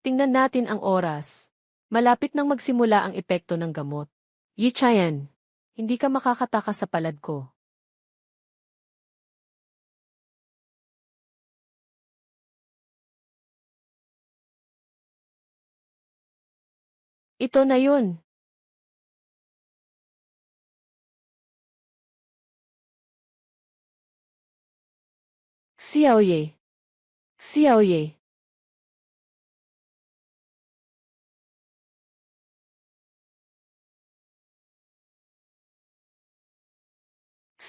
[SPEAKER 1] Tingnan natin ang oras. Malapit nang magsimula ang epekto ng gamot. Yi Chayan, hindi ka makakataka sa palad ko. Ito na yun. Xiaoye. Xiaoye.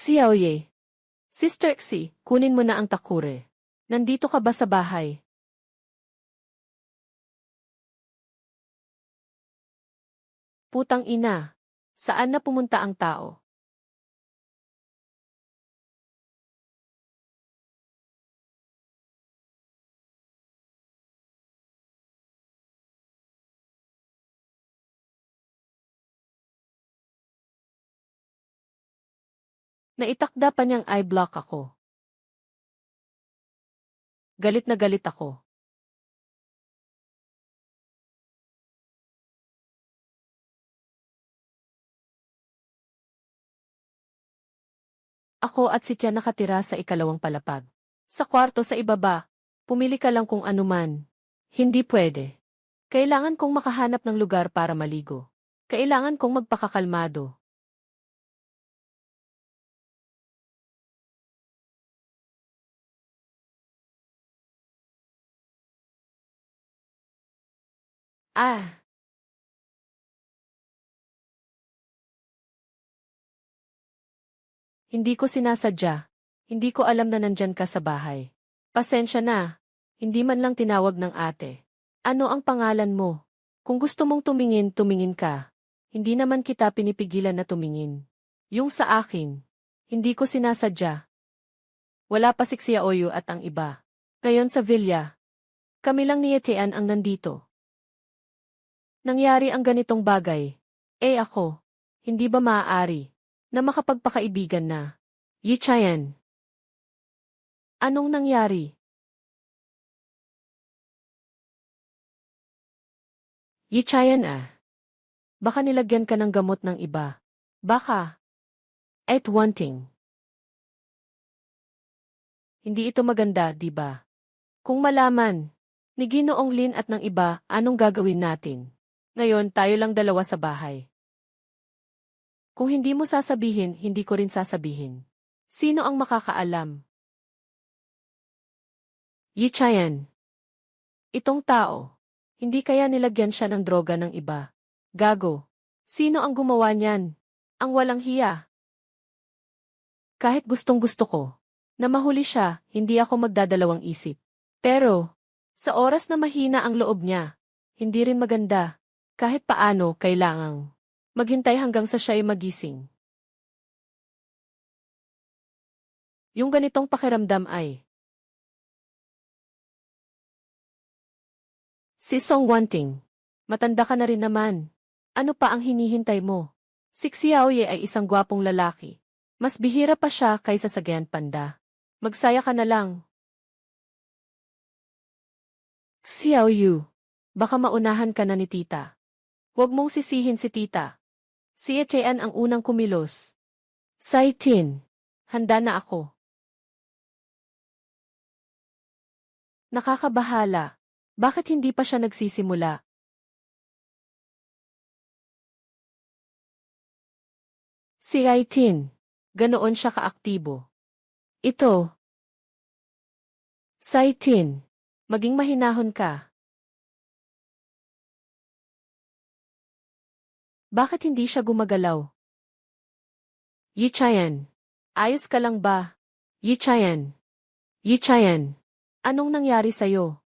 [SPEAKER 1] Xiaoye. Sister Xi, kunin mo na ang takure. Nandito ka ba sa bahay? Putang ina. Saan na pumunta ang tao? Naitakda pa niyang i-block ako. Galit na galit ako. Ako at si Tia nakatira sa ikalawang palapag. Sa kwarto sa ibaba, pumili ka lang kung anuman. Hindi pwede. Kailangan kong makahanap ng lugar para maligo. Kailangan kong magpakakalmado. Ah, hindi ko sinasadya. Hindi ko alam na nandyan ka sa bahay. Pasensya na. Hindi man lang tinawag ng ate. Ano ang pangalan mo? Kung gusto mong tumingin, tumingin ka. Hindi naman kita pinipigilan na tumingin. Yung sa akin. Hindi ko sinasadya. Wala pa si Xiaoyu at ang iba. Ngayon sa villa. Kami lang ni Etienne ang nandito. Nangyari ang ganitong bagay. Eh ako. Hindi ba maaari na makapagpakaibigan na? Yi Chayan. Anong nangyari? Yi Chayan ah. Baka nilagyan ka ng gamot ng iba. Baka. At one thing. Hindi ito maganda, di ba? Kung malaman ni Ginoong Lin at ng iba, anong gagawin natin? Ngayon, tayo lang dalawa sa bahay. Kung hindi mo sasabihin, hindi ko rin sasabihin. Sino ang makakaalam? Yi Chayan. Itong tao. Hindi kaya nilagyan siya ng droga ng iba. Gago. Sino ang gumawa niyan? Ang walang hiya. Kahit gustong-gusto ko na mahuli siya, hindi ako magdadalawang isip. Pero, sa oras na mahina ang loob niya, hindi rin maganda. Kahit paano, kailangang maghintay hanggang sa siya ay magising. Yung ganitong pakiramdam ay si Song Wanting. Matanda ka na rin naman. Ano pa ang hinihintay mo? Si Xiaoye ay isang gwapong lalaki. Mas bihira pa siya kaysa sa Giant Panda. Magsaya ka na lang. Xiaoyu, baka maunahan ka na ni tita. Huwag mong sisihin si tita. Si Etienne ang unang kumilos. Saitin, handa na ako. Nakakabahala. Bakit hindi pa siya nagsisimula? Si Aitin. Ganoon siya kaaktibo. Ito. Saitin. Maging mahinahon ka. Bakit hindi siya gumagalaw? Yichayan. Ayos ka lang ba? Yichayan. Yichayan. Anong nangyari sa'yo?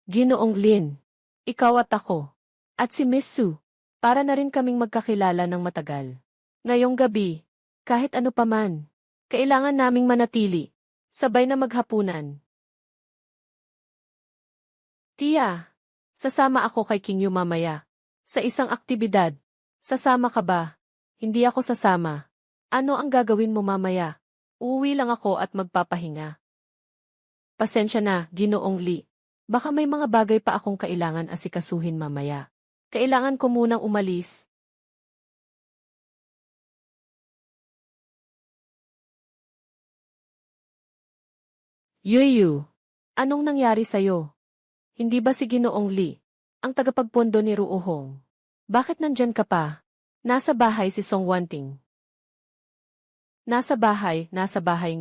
[SPEAKER 1] Ginoong Lin. Ikaw at ako. At si Miss Su. Para na rin kaming magkakilala ng matagal. Ngayong gabi, kahit ano paman, kailangan naming manatili. Sabay na maghapunan. Tia, sasama ako kay King Yu mamaya. Sa isang aktibidad. Sasama ka ba? Hindi ako sasama. Ano ang gagawin mo mamaya? Uuwi lang ako at magpapahinga. Pasensya na, Ginoong Li. Baka may mga bagay pa akong kailangan asikasuhin mamaya. Kailangan ko munang umalis. Yuyu, anong nangyari sa'yo? Hindi ba si Ginoong Li, ang tagapagpondo ni Ruohong? Bakit nandyan ka pa? Nasa bahay si Song Wanting. Nasa bahay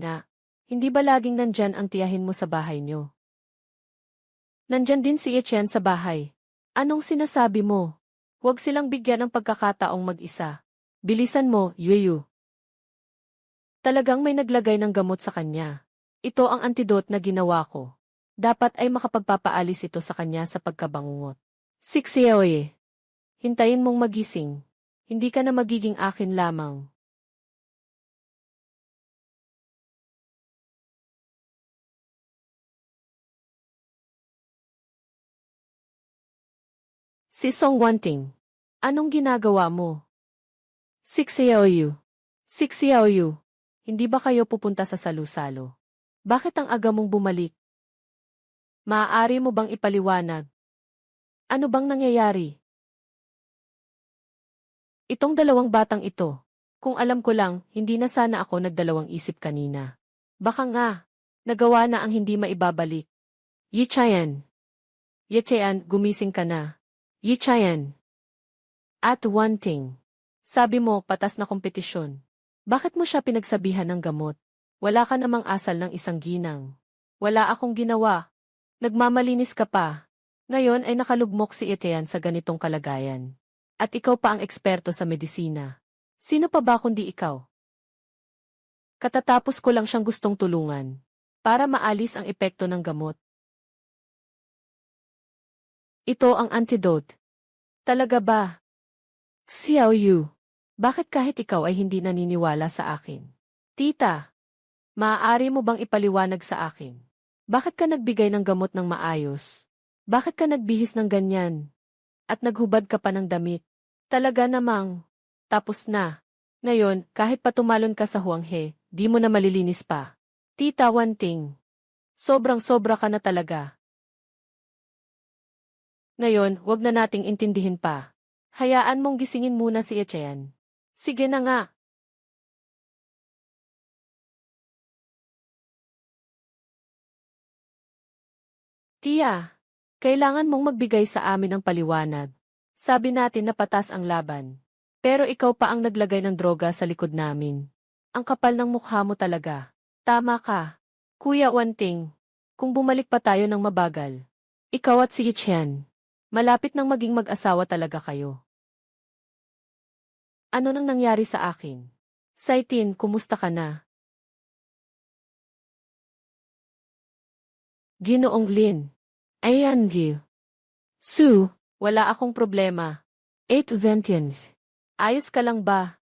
[SPEAKER 1] nga. Hindi ba laging nandyan ang tiyahin mo sa bahay nyo? Nandyan din si Etienne sa bahay. Anong sinasabi mo? Huwag silang bigyan ng pagkakataong mag-isa. Bilisan mo, Yuyu. Talagang may naglagay ng gamot sa kanya. Ito ang antidote na ginawa ko. Dapat ay makapagpapaalis ito sa kanya sa pagkabangungot. Xiaoye. Hintayin mong magising. Hindi ka na magiging akin lamang. Si Song Wanting. Anong ginagawa mo? Xiaoyu. Xiaoyu. Hindi ba kayo pupunta sa salu-salo? Bakit ang aga mong bumalik? Maaari mo bang ipaliwanag? Ano bang nangyayari? Itong dalawang batang ito. Kung alam ko lang, hindi na sana ako nagdalawang isip kanina. Baka nga, nagawa na ang hindi maibabalik. Yichayan. Yichayan, gumising ka na. Yichayan. At Wanting. Sabi mo, patas na kompetisyon. Bakit mo siya pinagsabihan ng gamot? Wala ka namang asal ng isang ginang. Wala akong ginawa. Nagmamalinis ka pa. Ngayon ay nakalugmok si Etienne sa ganitong kalagayan. At ikaw pa ang eksperto sa medisina. Sino pa ba kundi ikaw? Katatapos ko lang siyang gustong tulungan. Para maalis ang epekto ng gamot. Ito ang antidote. Talaga ba? Xiaoyu, bakit kahit ikaw ay hindi naniniwala sa akin? Tita, maaari mo bang ipaliwanag sa akin? Bakit ka nagbigay ng gamot ng maayos? Bakit ka nagbihis ng ganyan? At naghubad ka pa ng damit? Talaga namang, tapos na. Ngayon, kahit pa tumalon ka sa Huanghe, di mo na malilinis pa. Tita Wanting, sobrang-sobra ka na talaga. Ngayon, wag na nating intindihin pa. Hayaan mong gisingin muna si Etienne. Sige na nga. Tia, kailangan mong magbigay sa amin ng paliwanag. Sabi natin na patas ang laban. Pero ikaw pa ang naglagay ng droga sa likod namin. Ang kapal ng mukha mo talaga. Tama ka. Kuya Wanting, kung bumalik pa tayo ng mabagal. Ikaw at si Etienne. Malapit nang maging mag-asawa talaga kayo. Ano nang nangyari sa akin? Saitin, kumusta ka na? Ginoong Lin. Ayan, Gil. Sue, wala akong problema. 8/20. Ayos ka lang ba?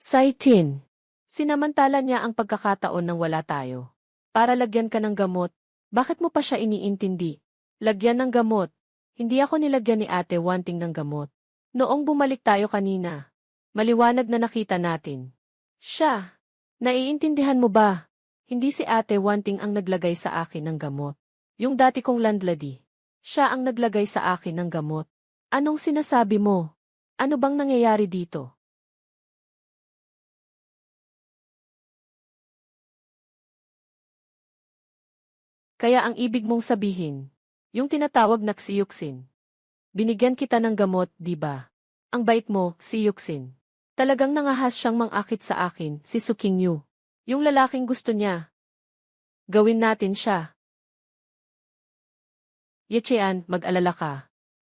[SPEAKER 1] Saitin. Sinamantala niya ang pagkakataon nang wala tayo. Para lagyan ka ng gamot. Bakit mo pa siya iniintindi? Lagyan ng gamot. Hindi ako nilagyan ni ate wanting ng gamot. Noong bumalik tayo kanina, maliwanag na nakita natin. Siya. Naiintindihan mo ba? Hindi si ate wanting ang naglagay sa akin ng gamot. Yung dati kong landlady. Siya ang naglagay sa akin ng gamot. Anong sinasabi mo? Ano bang nangyayari dito? Kaya ang ibig mong sabihin, yung tinatawag na Xiyuxin. Binigyan kita ng gamot, di ba? Ang bait mo, Xiyuxin. Talagang nangahas siyang mangakit sa akin, si Sukingyu. Yung lalaking gusto niya. Gawin natin siya. Yechean, mag-alala ka.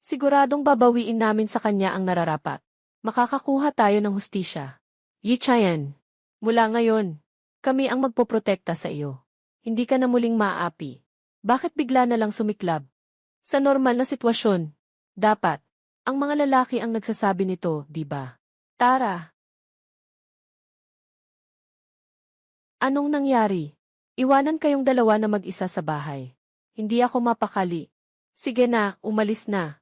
[SPEAKER 1] Siguradong babawiin namin sa kanya ang nararapat. Makakakuha tayo ng hustisya. Yechean, mula ngayon, kami ang magpoprotekta sa iyo. Hindi ka na muling maaapi. Bakit bigla na lang sumiklab? Sa normal na sitwasyon, dapat, ang mga lalaki ang nagsasabi nito, di ba? Tara. Anong nangyari? Iwanan kayong dalawa na mag-isa sa bahay. Hindi ako mapakali. Sige na, umalis na.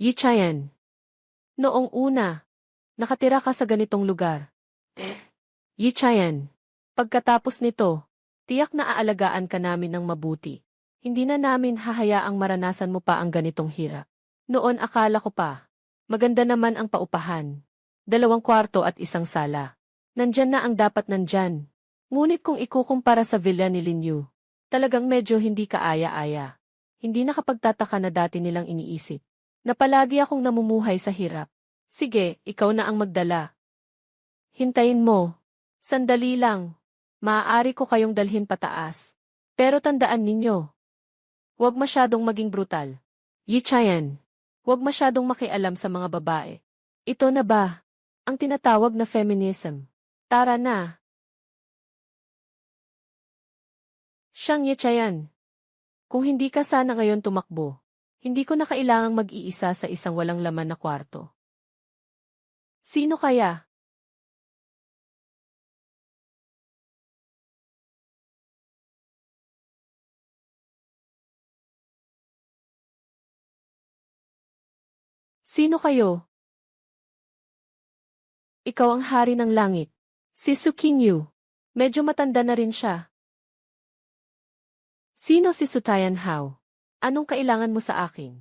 [SPEAKER 1] Yichayan. Noong una, nakatira ka sa ganitong lugar. Yichayan. Pagkatapos nito, tiyak na aalagaan ka namin ng mabuti. Hindi na namin hahayaang maranasan mo pa ang ganitong hirap. Noon akala ko pa, maganda naman ang paupahan. 2 kwarto at 1 sala. Nandyan na ang dapat nandyan. Ngunit kung ikukumpara sa villa ni Linyu, talagang medyo hindi kaaya-aya. Hindi nakapagtataka na dati nilang iniisip na palagi akong namumuhay sa hirap. Sige, ikaw na ang magdala. Hintayin mo. Sandali lang. Maaari ko kayong dalhin pataas. Pero tandaan ninyo, huwag masyadong maging brutal. Yichayan, huwag masyadong makialam sa mga babae. Ito na ba ang tinatawag na feminism? Tara na. Siyang Yichayan. Kung hindi ka sana ngayon tumakbo, hindi ko na kailangang mag-iisa sa isang walang laman na kwarto. Sino kaya? Sino kayo? Ikaw ang hari ng langit. Si Sukingyu. Medyo matanda na rin siya. Sino si Sutayan Hao? Anong kailangan mo sa akin?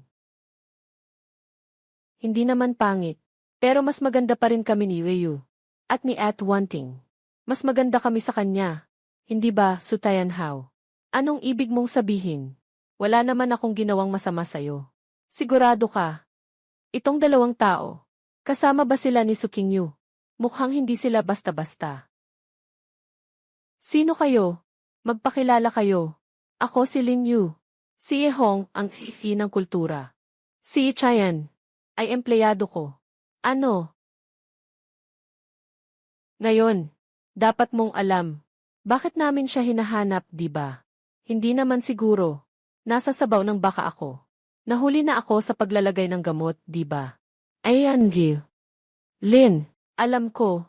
[SPEAKER 1] Hindi naman pangit. Pero mas maganda pa rin kami ni Weiyu. At ni At Wanting. Mas maganda kami sa kanya. Hindi ba, Sutayan Hao? Anong ibig mong sabihin? Wala naman akong ginawang masama sa'yo. Sigurado ka? Itong 2 tao. Kasama ba sila ni Sukingyu? Mukhang hindi sila basta-basta. Sino kayo? Magpakilala kayo. Ako si Lin Yu. Si Yehong, ang hihi ng kultura. Si Chayan ay empleyado ko. Ano? Ngayon, dapat mong alam. Bakit namin siya hinahanap, di ba? Hindi naman siguro. Nasa sabaw ng baka ako. Nahuli na ako sa paglalagay ng gamot, di ba? Ayan, Gil. Lin, alam ko.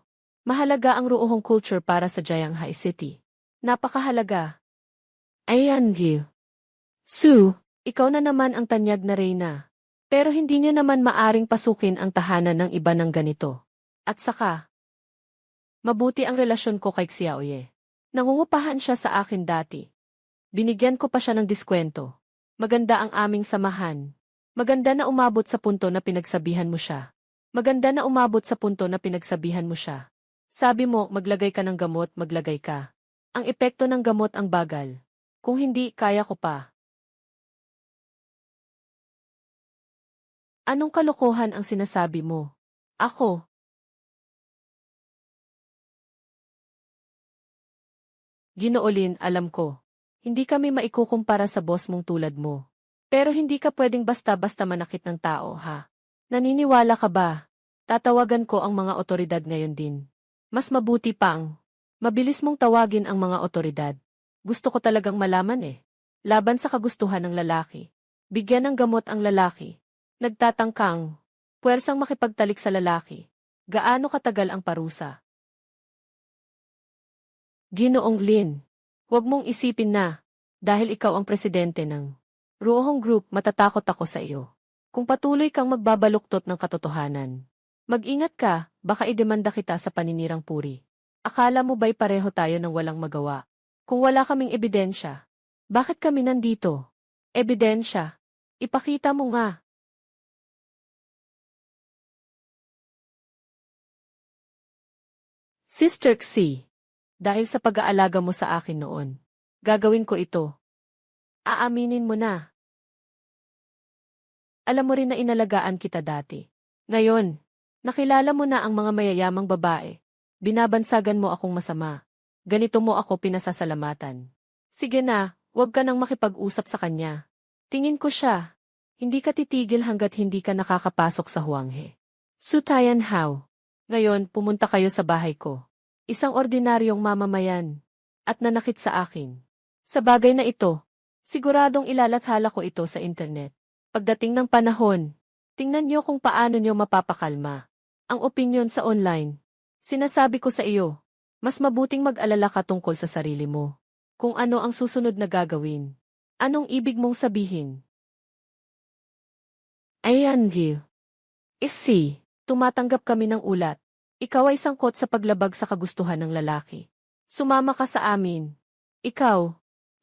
[SPEAKER 1] Mahalaga ang ruohong culture para sa Jianghai City. Napakahalaga. Ayan, Gil. Sue, ikaw na naman ang tanyag na reyna. Pero hindi niyo naman maaring pasukin ang tahanan ng iba ng ganito. At saka, mabuti ang relasyon ko kay Xiaoye. Nangungupahan siya sa akin dati. Binigyan ko pa siya ng diskwento. Maganda ang aming samahan. Maganda na umabot sa punto na pinagsabihan mo siya. Maganda na umabot sa punto na pinagsabihan mo siya. Sabi mo, maglagay ka ng gamot, maglagay ka. Ang epekto ng gamot ang bagal. Kung hindi, kaya ko pa. Anong kalokohan ang sinasabi mo? Ako, Ginoolin, alam ko. Hindi kami maikukumpara sa boss mong tulad mo. Pero hindi ka pwedeng basta-basta manakit ng tao, ha? Naniniwala ka ba? Tatawagan ko ang mga otoridad ngayon din. Mas mabuti pang. Mabilis mong tawagin ang mga otoridad. Gusto ko talagang malaman eh. Laban sa kagustuhan ng lalaki. Bigyan ng gamot ang lalaki. Nagtatangkang. Puwersang makipagtalik sa lalaki. Gaano katagal ang parusa? Ginoong Lin, huwag mong isipin na, dahil ikaw ang presidente ng Ruohong Group, matatakot ako sa iyo. Kung patuloy kang magbabaluktot ng katotohanan. Mag-ingat ka, baka idemanda kita sa paninirang puri. Akala mo ba'y pareho tayo ng walang magawa? Kung wala kaming ebidensya, bakit kami nandito? Ebidensya? Ipakita mo nga. Sister Xi, dahil sa pag-aalaga mo sa akin noon, gagawin ko ito. Aaminin mo na. Alam mo rin na inalagaan kita dati. Ngayon, nakilala mo na ang mga mayayamang babae. Binabansagan mo akong masama. Ganito mo ako pinasasalamatan. Sige na, huwag ka nang makipag-usap sa kanya. Tingin ko siya. Hindi ka titigil hanggat hindi ka nakakapasok sa Huanghe. Sutayan Hao. Ngayon, pumunta kayo sa bahay ko. Isang ordinaryong mamamayan. At nanakit sa akin. Sa bagay na ito, siguradong ilalathala ko ito sa internet. Pagdating ng panahon, tingnan niyo kung paano niyo mapapakalma ang opinyon sa online. Sinasabi ko sa iyo, mas mabuting mag-alala ka tungkol sa sarili mo. Kung ano ang susunod na gagawin. Anong ibig mong sabihin? Ayan, Gil. Tumatanggap kami ng ulat. Ikaw ay sangkot sa paglabag sa kagustuhan ng lalaki. Sumama ka sa amin. Ikaw,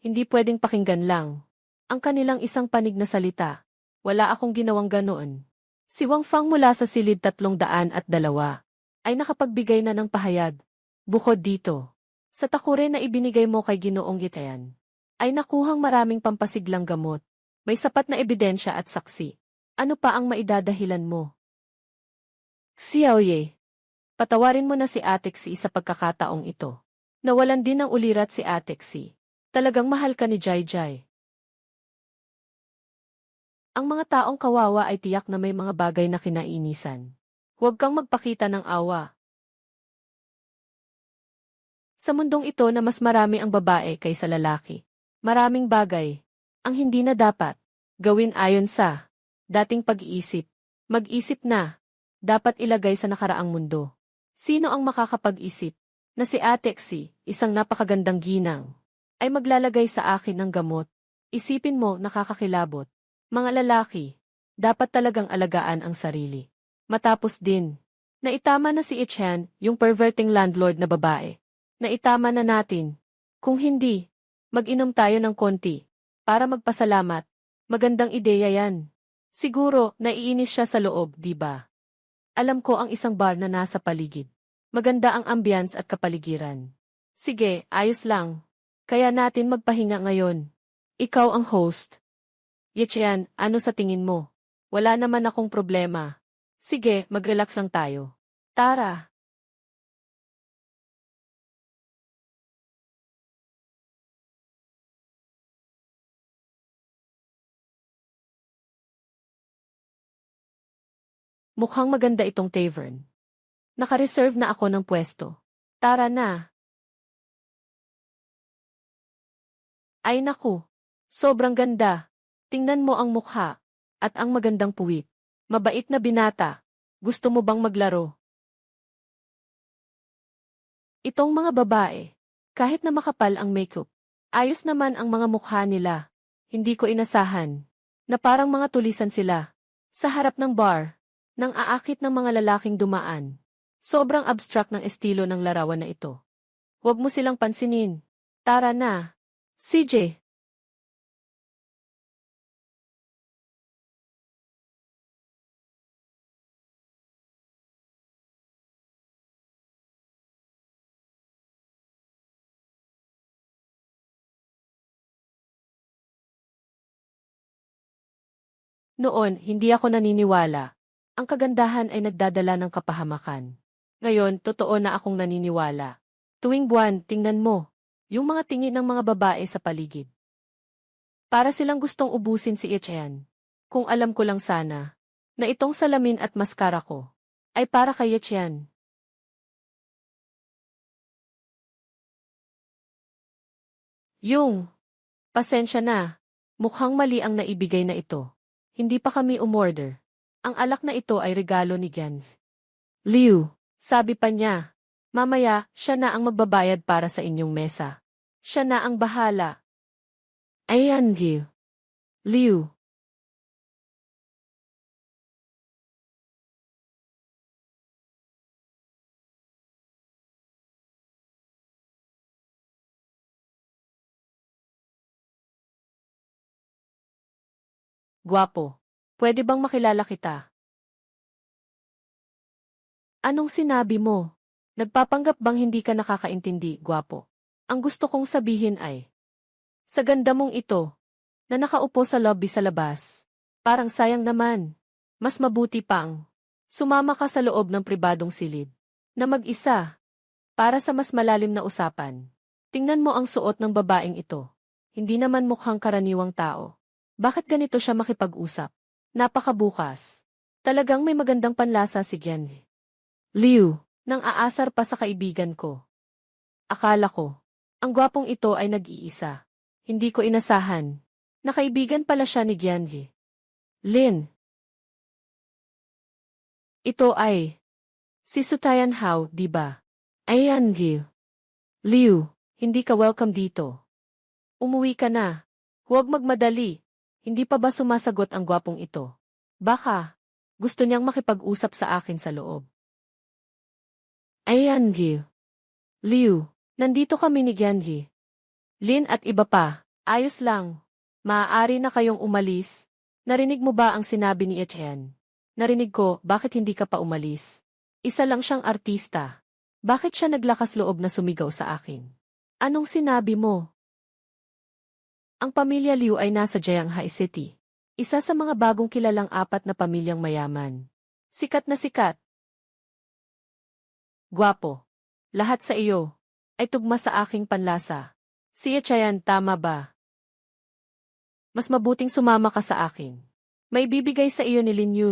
[SPEAKER 1] hindi pwedeng pakinggan lang ang kanilang isang panig na salita. Wala akong ginawang ganoon. Si Wang Fang mula sa silid 302 ay nakapagbigay na ng pahayag. Bukod dito, sa takure na ibinigay mo kay Ginoong Gitayan, ay nakuhang maraming pampasiglang gamot. May sapat na ebidensya at saksi. Ano pa ang maidadahilan mo? Xiaoye, patawarin mo na si Ate Xi sa pagkakataong ito. Nawalan din ng ulirat si Ate Xi. Talagang mahal ka ni Jai Jai. Ang mga taong kawawa ay tiyak na may mga bagay na kinainisan. Huwag kang magpakita ng awa. Sa mundong ito na mas marami ang babae kaysa lalaki. Maraming bagay ang hindi na dapat gawin ayon sa dating pag-iisip. Mag-isip na dapat ilagay sa nakaraang mundo. Sino ang makakapag-isip na si Ate Xi, isang napakagandang ginang, ay maglalagay sa akin ng gamot? Isipin mo, nakakakilabot. Mga lalaki, dapat talagang alagaan ang sarili. Matapos din, naitama na si Ichan, yung perverting landlord na babae. Naitama na natin. Kung hindi, mag-inom tayo ng konti, para magpasalamat. Magandang ideya yan. Siguro, naiinis siya sa loob, di ba? Alam ko ang isang bar na nasa paligid. Maganda ang ambience at kapaligiran. Sige, ayos lang. Kaya natin magpahinga ngayon. Ikaw ang host. Yechian, ano sa tingin mo? Wala naman akong problema. Sige, mag-relax lang tayo. Tara. Mukhang maganda itong tavern. Naka-reserve na ako ng pwesto. Tara na. Ay naku, sobrang ganda. Tingnan mo ang mukha, at ang magandang puwit. Mabait na binata. Gusto mo bang maglaro? Itong mga babae, kahit na makapal ang makeup, ayos naman ang mga mukha nila. Hindi ko inasahan, na parang mga tulisan sila. Sa harap ng bar, nang aakit ng mga lalaking dumaan. Sobrang abstract ng estilo ng larawan na ito. Huwag mo silang pansinin. Tara na. CJ. Noon, hindi ako naniniwala. Ang kagandahan ay nagdadala ng kapahamakan. Ngayon, totoo na akong naniniwala. Tuwing buwan, tingnan mo. Yung mga tingin ng mga babae sa paligid. Para silang gustong ubusin si Etienne. Kung alam ko lang sana, na itong salamin at maskara ko, ay para kay Etienne. Yung, pasensya na, mukhang mali ang naibigay na ito. Hindi pa kami umorder. Ang alak na ito ay regalo ni Genv. Liu, sabi pa niya, mamaya, siya na ang magbabayad para sa inyong mesa. Siya na ang bahala. Ayan, Liu. Liu. Guwapo. Pwede bang makilala kita? Anong sinabi mo? Nagpapanggap bang hindi ka nakakaintindi, guwapo? Ang gusto kong sabihin ay, sa ganda mong ito, na nakaupo sa lobby sa labas, parang sayang naman. Mas mabuti pang, sumama ka sa loob ng pribadong silid, na mag-isa, para sa mas malalim na usapan. Tingnan mo ang suot ng babaeng ito. Hindi naman mukhang karaniwang tao. Bakit ganito siya makipag-usap? Napakabukas. Talagang may magandang panlasa si Gen. Liu, nang aasar pa sa kaibigan ko. Akala ko, ang gwapong ito ay nag-iisa. Hindi ko inasahan. Nakaibigan pala siya ni Gianhi. Lin. Ito ay si Sutayan Hao, di ba? Ayan, Liu. Liu, hindi ka welcome dito. Umuwi ka na. Huwag magmadali. Hindi pa ba sumasagot ang gwapong ito? Baka, gusto niyang makipag-usap sa akin sa loob. Ayan, Liu. Liu, nandito kami ni Gianhi. Lin at iba pa, ayos lang. Maaari na kayong umalis. Narinig mo ba ang sinabi ni Etienne? Narinig ko, bakit hindi ka pa umalis? Isa lang siyang artista. Bakit siya naglakas loob na sumigaw sa akin? Anong sinabi mo? Ang pamilya Liu ay nasa Jianghai City. Isa sa mga bagong kilalang 4 na pamilyang mayaman. Sikat na sikat. Guwapo. Lahat sa iyo ay tugma sa aking panlasa. Si Etienne, tama ba? Mas mabuting sumama ka sa akin. May bibigay sa iyo ni Lin Yu.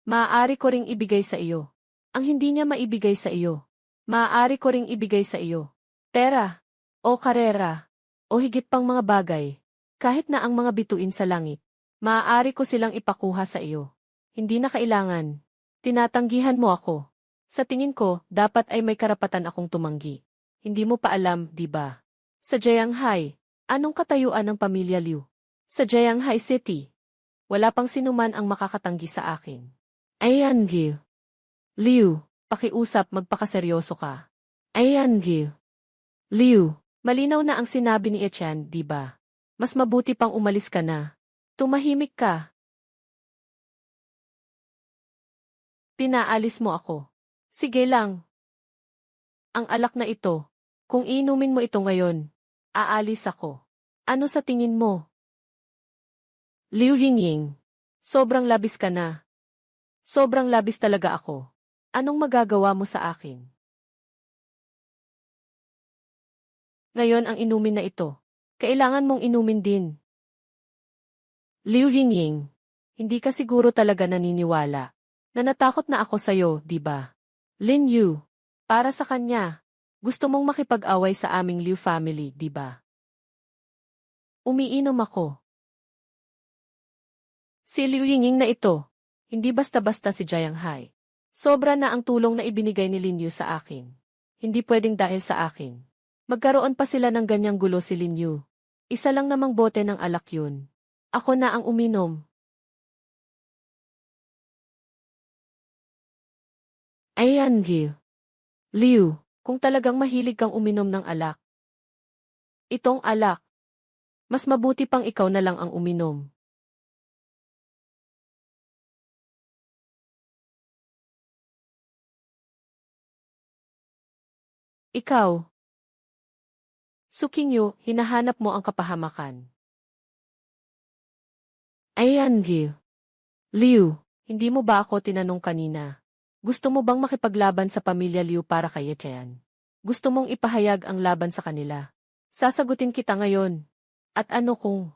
[SPEAKER 1] Maaari ko ring ibigay sa iyo. Ang hindi niya maibigay sa iyo. Maaari ko ring ibigay sa iyo. Pera, o karera, o higit pang mga bagay. Kahit na ang mga bituin sa langit. Maaari ko silang ipakuha sa iyo. Hindi na kailangan. Tinatanggihan mo ako. Sa tingin ko, dapat ay may karapatan akong tumanggi. Hindi mo pa alam, di ba? Sa Jianghai, anong katayuan ng pamilya Liu? Sa Jianghai City, wala pang sinuman ang makakatanggi sa akin. Ayan, Liu. Liu, pakiusap, magpakaseryoso ka. Ayan, Liu. Liu, malinaw na ang sinabi ni Etienne, di ba? Mas mabuti pang umalis ka na. Tumahimik ka. Pinaalis mo ako. Sige lang. Ang alak na ito, kung inumin mo ito ngayon, aalis ako. Ano sa tingin mo? Liu Yingying, sobrang labis ka na. Sobrang labis talaga ako. Anong magagawa mo sa akin? Ngayon ang inumin na ito. Kailangan mong inumin din. Liu Yingying, hindi ka siguro talaga naniniwala na natakot na ako sa'yo, di ba? Lin Yu, para sa kanya, gusto mong makipag-away sa aming Liu family, di ba? Umiinom ako. Si Liu Yingying na ito, hindi basta-basta si Jianghai. Sobra na ang tulong na ibinigay ni Lin Yu sa akin. Hindi pwedeng dahil sa akin. Magkaroon pa sila ng ganyang gulo si Lin Yu. Isa lang namang bote ng alak yun. Ako na ang uminom. Ayan, Liu. Liu, kung talagang mahilig kang uminom ng alak. Itong alak. Mas mabuti pang ikaw na lang ang uminom. Ikaw. Sukingyo, hinahanap mo ang kapahamakan. Ayan, Liu. Liu, hindi mo ba ako tinanong kanina? Gusto mo bang makipaglaban sa pamilya Liu para kay Etienne? Gusto mong ipahayag ang laban sa kanila? Sasagutin kita ngayon. At ano kung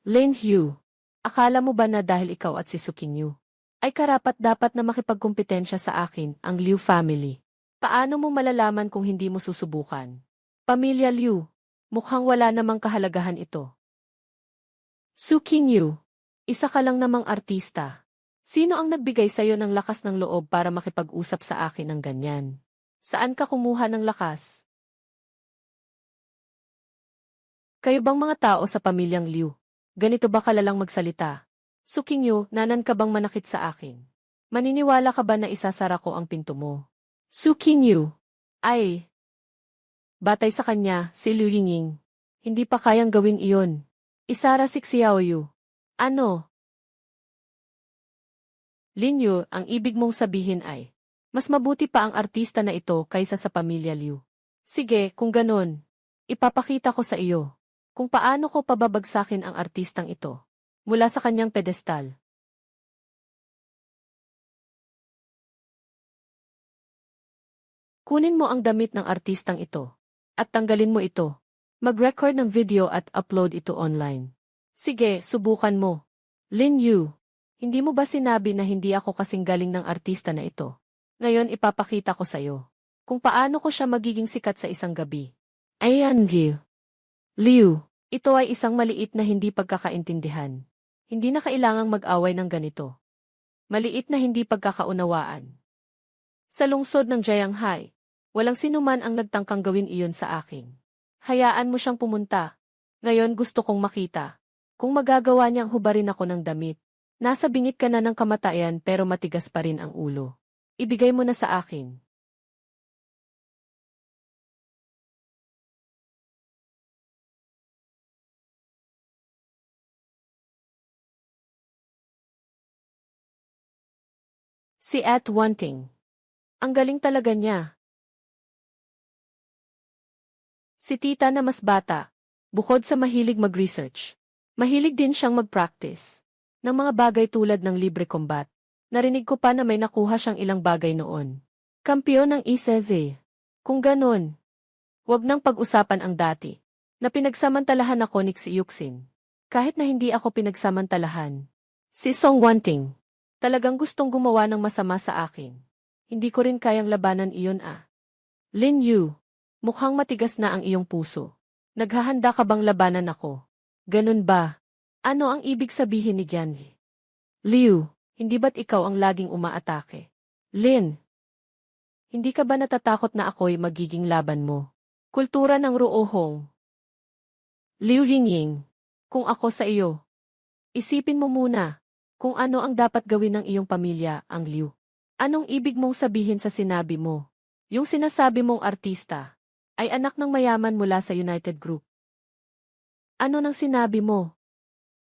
[SPEAKER 1] Lin Hugh, akala mo ba na dahil ikaw at si Suking Yu ay karapat-dapat na makipagkumpetensya sa akin, ang Liu family? Paano mo malalaman kung hindi mo susubukan? Pamilya Liu, mukhang wala namang kahalagahan ito. Suking Yu, isa ka lang namang artista. Sino ang nagbigay sa'yo ng lakas ng loob para makipag-usap sa akin ng ganyan? Saan ka kumuha ng lakas? Kayo bang mga tao sa pamilyang Liu? Ganito ba kalalang magsalita? Suking Yu, nanan ka bang manakit sa akin? Maniniwala ka ba na isasara ko ang pinto mo? Suking Yu, ay. Batay sa kanya, si Liu Yingying. Hindi pa kayang gawin iyon. Isara si Xiao Yu. Ano? Lin Yu, ang ibig mong sabihin ay, mas mabuti pa ang artista na ito kaysa sa pamilya Liu. Sige, kung ganon, ipapakita ko sa iyo kung paano ko pababagsakin ang artistang ito mula sa kanyang pedestal. Kunin mo ang damit ng artistang ito at tanggalin mo ito. Mag-record ng video at upload ito online. Sige, subukan mo. Lin Yu, hindi mo ba sinabi na hindi ako kasing galing ng artista na ito? Ngayon ipapakita ko sa'yo kung paano ko siya magiging sikat sa isang gabi. Ayan, Liu. Liu, ito ay isang maliit na hindi pagkakaintindihan. Hindi na kailangang mag-away ng ganito. Maliit na hindi pagkakaunawaan. Sa lungsod ng Jianghai, walang sinuman ang nagtangkang gawin iyon sa akin. Hayaan mo siyang pumunta. Ngayon gusto kong makita kung magagawa niyang hubarin ako ng damit. Nasa bingit ka na ng kamatayan pero matigas pa rin ang ulo. Ibigay mo na sa akin. Si At Wanting. Ang galing talaga niya. Si tita na mas bata, bukod sa mahilig mag-research, mahilig din siyang mag-practice ng mga bagay tulad ng libre combat. Narinig ko pa na may nakuha siyang ilang bagay noon. Kampiyon ng ECV. Kung ganon, wag nang pag-usapan ang dati, na pinagsamantalahan ako ni Xi Yuxin. Kahit na hindi ako pinagsamantalahan. Si Song Wanting, talagang gustong gumawa ng masama sa akin. Hindi ko rin kayang labanan iyon Lin Yu, mukhang matigas na ang iyong puso. Naghahanda ka bang labanan ako? Ganun ba? Ano ang ibig sabihin ni Gianli? Liu, hindi ba't ikaw ang laging umaatake? Lin, hindi ka ba natatakot na ako'y magiging laban mo? Kultura ng Ruohong. Liu Yingying, kung ako sa iyo, isipin mo muna kung ano ang dapat gawin ng iyong pamilya, ang Liu. Anong ibig mong sabihin sa sinabi mo? Yung sinasabi mong artista ay anak ng mayaman mula sa United Group. Ano nang sinabi mo?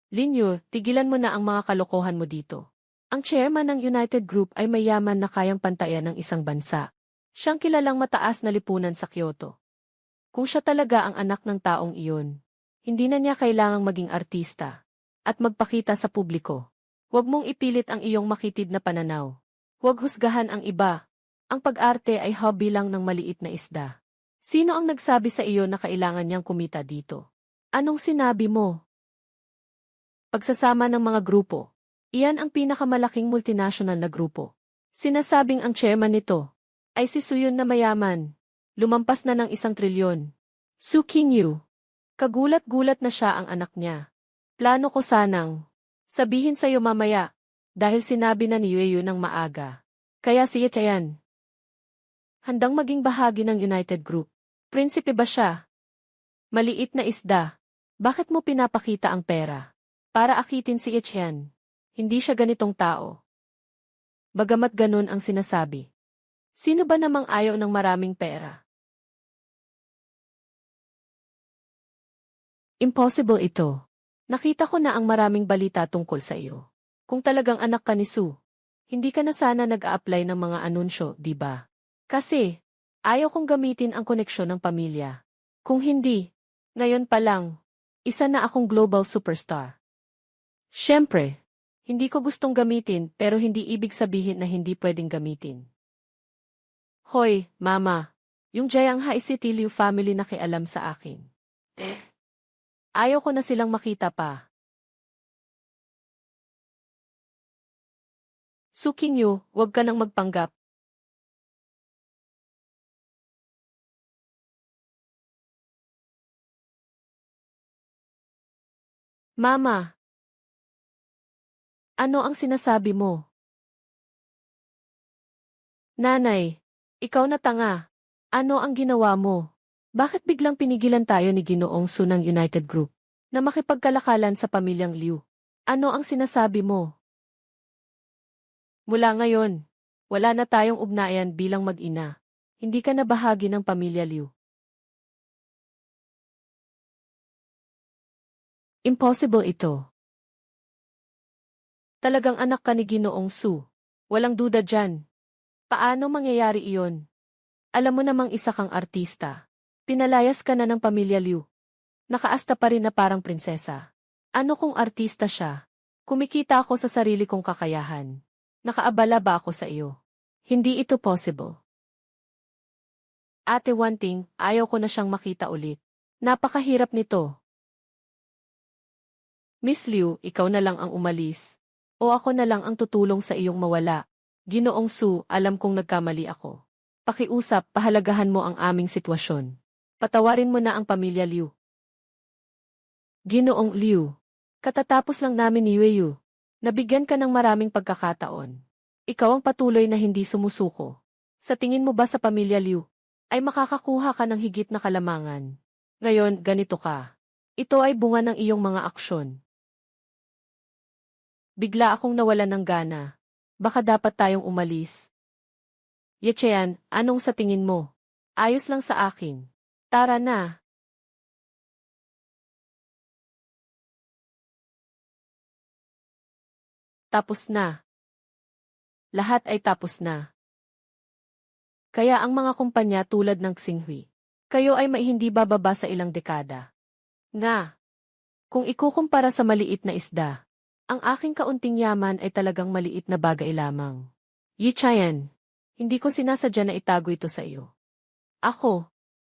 [SPEAKER 1] Lin Yu, tigilan mo na ang mga kalokohan mo dito. Ang chairman ng United Group ay mayaman na kayang pantayan ng isang bansa. Siyang kilalang mataas na lipunan sa Kyoto. Kung siya talaga ang anak ng taong iyon, hindi na niya kailangang maging artista at magpakita sa publiko. Huwag mong ipilit ang iyong makitid na pananaw. Huwag husgahan ang iba. Ang pag-arte ay hobby lang ng maliit na isda. Sino ang nagsabi sa iyo na kailangan niyang kumita dito? Anong sinabi mo? Pagsasama ng mga grupo. Iyan ang pinakamalaking multinational na grupo. Sinasabing ang chairman nito ay si Suyun na mayaman. Lumampas na ng 1 trilyon. Suking Yu. Kagulat-gulat na siya ang anak niya. Plano ko sanang sabihin sa iyo mamaya dahil sinabi na ni Yueyu ng maaga. Kaya si Etienne handang maging bahagi ng United Group. Prinsipe ba siya? Maliit na isda. Bakit mo pinapakita ang pera? Para akitin si Etienne. Hindi siya ganitong tao. Bagamat ganun ang sinasabi. Sino ba namang ayaw ng maraming pera? Impossible ito. Nakita ko na ang maraming balita tungkol sa iyo. Kung talagang anak ka ni Su, hindi ka na sana nag-a-apply ng mga anunsyo, di ba? Kasi, ayaw kong gamitin ang koneksyon ng pamilya. Kung hindi, ngayon pa lang, isa na akong global superstar. Siyempre, hindi ko gustong gamitin pero hindi ibig sabihin na hindi pwedeng gamitin. Hoy, Mama, yung Jianghai City Liu family nakialam sa akin. Ayaw ko na silang makita pa. Sukingyu, huwag ka nang magpanggap. Mama, ano ang sinasabi mo? Nanay, ikaw na tanga. Ano ang ginawa mo? Bakit biglang pinigilan tayo ni Ginoong Su ng United Group na makipagkalakalan sa pamilyang Liu? Ano ang sinasabi mo? Mula ngayon, wala na tayong ugnayan bilang mag-ina. Hindi ka na bahagi ng pamilya Liu. Impossible ito. Talagang anak ka ni Ginoong Su. Walang duda dyan. Paano mangyayari iyon? Alam mo namang isa kang artista. Pinalayas ka na ng pamilya Liu. Nakaasta pa rin na parang prinsesa. Ano kung artista siya? Kumikita ako sa sarili kong kakayahan. Nakaabala ba ako sa iyo? Hindi ito possible. Ate Wanting, ayaw ko na siyang makita ulit. Napakahirap nito. Miss Liu, ikaw na lang ang umalis. O ako na lang ang tutulong sa iyong mawala. Ginoong Su, alam kong nagkamali ako. Pakiusap, pahalagahan mo ang aming sitwasyon. Patawarin mo na ang pamilya Liu. Ginoong Liu, katatapos lang namin ni Weiyu. Nabigyan ka ng maraming pagkakataon. Ikaw ang patuloy na hindi sumusuko. Sa tingin mo ba sa pamilya Liu, ay makakakuha ka ng higit na kalamangan? Ngayon, ganito ka. Ito ay bunga ng iyong mga aksyon. Bigla akong nawalan ng gana. Baka dapat tayong umalis. Yechean, anong sa tingin mo? Ayos lang sa akin. Tara na. Tapos na. Lahat ay tapos na. Kaya ang mga kumpanya tulad ng Xinhui, kayo ay may hindi bababa sa ilang dekada. Nga, kung ikukumpara sa maliit na isda, ang aking kaunting yaman ay talagang maliit na bagay lamang. Yi Chayan, hindi ko sinasadya na itago ito sa iyo. Ako,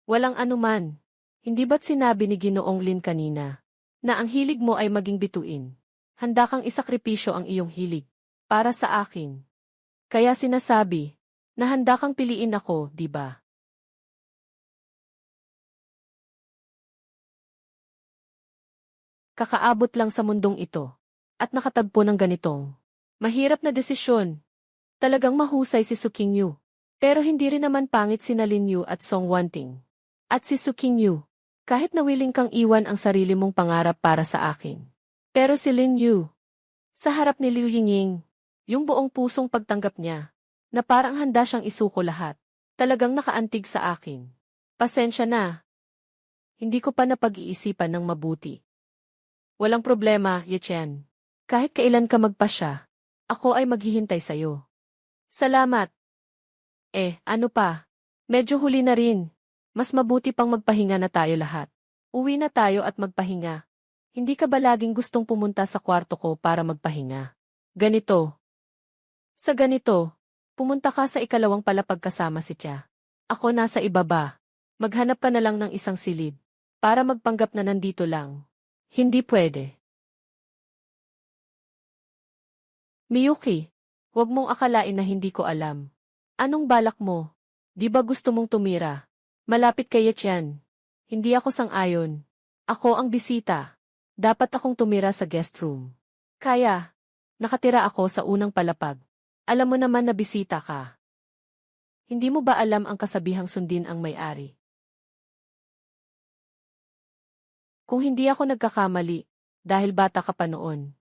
[SPEAKER 1] walang anuman. Hindi ba't sinabi ni Ginoong Lin kanina, na ang hilig mo ay maging bituin? Handa kang isakripisyo ang iyong hilig, para sa akin. Kaya sinasabi, na handa kang piliin ako, di ba? Kakaabot lang sa mundong ito, at nakatagpo ng ganitong mahirap na desisyon. Talagang mahusay si Su Qingyu. Pero hindi rin naman pangit sina Lin Yu at Song Wanting. At si Su Qingyu, kahit na willing kang iwan ang sarili mong pangarap para sa akin. Pero si Lin Yu, sa harap ni Liu Yingying, yung buong pusong pagtanggap niya, na parang handa siyang isuko lahat, talagang nakaantig sa akin. Pasensya na. Hindi ko pa napag-iisipan ng mabuti. Walang problema, Yechen. Kahit kailan ka magpasya, ako ay maghihintay sa'yo. Salamat. Ano pa? Medyo huli na rin. Mas mabuti pang magpahinga na tayo lahat. Uwi na tayo at magpahinga. Hindi ka ba laging gustong pumunta sa kwarto ko para magpahinga? Ganito. Sa ganito, pumunta ka sa ikalawang palapag kasama si Tia. Ako nasa ibaba. Maghanap ka na lang ng isang silid. Para magpanggap na nandito lang. Hindi pwede. Miyuki, huwag mong akalain na hindi ko alam. Anong balak mo? Di ba gusto mong tumira? Malapit kay Yechian. Hindi ako sang-ayon. Ako ang bisita. Dapat akong tumira sa guest room. Kaya, nakatira ako sa unang palapag. Alam mo naman na bisita ka. Hindi mo ba alam ang kasabihang sundin ang may-ari? Kung hindi ako nagkakamali, dahil bata ka pa noon,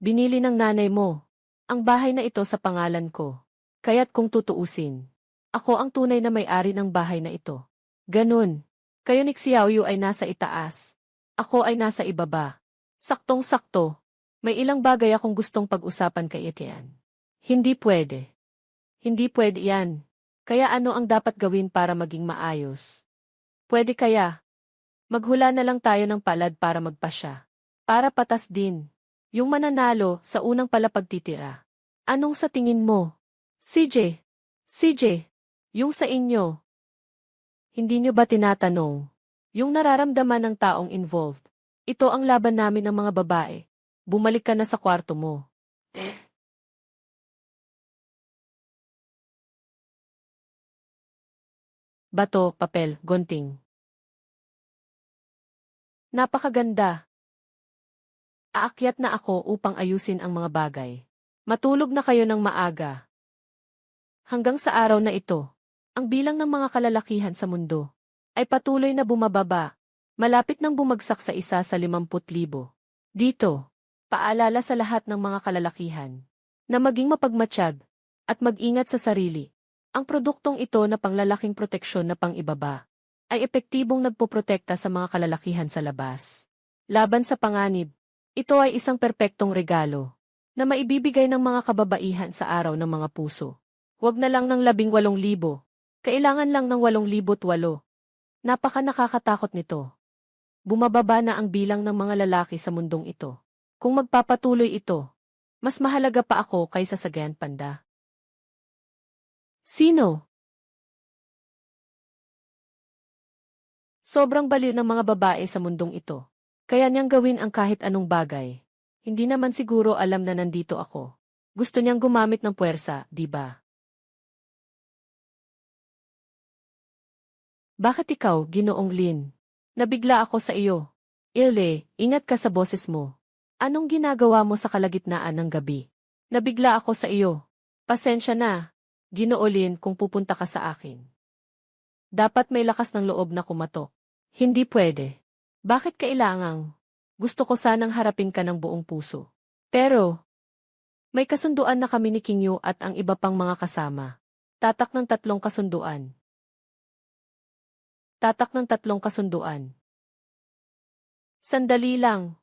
[SPEAKER 1] binili ng nanay mo ang bahay na ito sa pangalan ko. Kaya't kung tutuusin, ako ang tunay na may-ari ng bahay na ito. Ganun. Kayo ni Xiaoyu ay nasa itaas. Ako ay nasa ibaba. Saktong-sakto. May ilang bagay akong gustong pag-usapan kay Etienne. Hindi pwede. Hindi pwede yan. Kaya ano ang dapat gawin para maging maayos? Pwede kaya? Maghula na lang tayo ng palad para magpasya. Para patas din. Yung mananalo sa unang palapagtitira. Anong sa tingin mo? CJ, yung sa inyo. Hindi nyo ba tinatanong? Yung nararamdaman ng taong involved. Ito ang laban namin ng mga babae. Bumalik ka na sa kwarto mo. Bato, papel, gunting. Napakaganda. Aakyat na ako upang ayusin ang mga bagay. Matulog na kayo ng maaga. Hanggang sa araw na ito, ang bilang ng mga kalalakihan sa mundo ay patuloy na bumababa, malapit nang bumagsak sa 1 sa 50,000. Dito, paalala sa lahat ng mga kalalakihan na maging mapagmatsyag at mag-ingat sa sarili. Ang produktong ito na panglalaking proteksyon na pang-ibaba ay epektibong nagpoprotekta sa mga kalalakihan sa labas. Laban sa panganib, ito ay isang perpektong regalo na maibibigay ng mga kababaihan sa araw ng mga puso. Huwag na lang ng 18,000. Kailangan lang ng 8,008. Napaka nakakatakot nito. Bumababa na ang bilang ng mga lalaki sa mundong ito. Kung magpapatuloy ito, mas mahalaga pa ako kaysa sa Giant Panda. Sino? Sobrang baliw ng mga babae sa mundong ito. Kaya niyang gawin ang kahit anong bagay. Hindi naman siguro alam na nandito ako. Gusto niyang gumamit ng puwersa, di ba? Bakit ikaw, Ginoong Lin? Nabigla ako sa iyo. Ilse, ingat ka sa boses mo. Anong ginagawa mo sa kalagitnaan ng gabi? Nabigla ako sa iyo. Pasensya na, Ginoo Lin, kung pupunta ka sa akin. Dapat may lakas ng loob na kumatok. Hindi pwede. Bakit kailangang? Gusto ko sanang harapin ka ng buong puso. Pero, may kasunduan na kami ni King Yu at ang iba pang mga kasama. Tatak ng 3 kasunduan. Tatak ng 3 kasunduan. Sandali lang.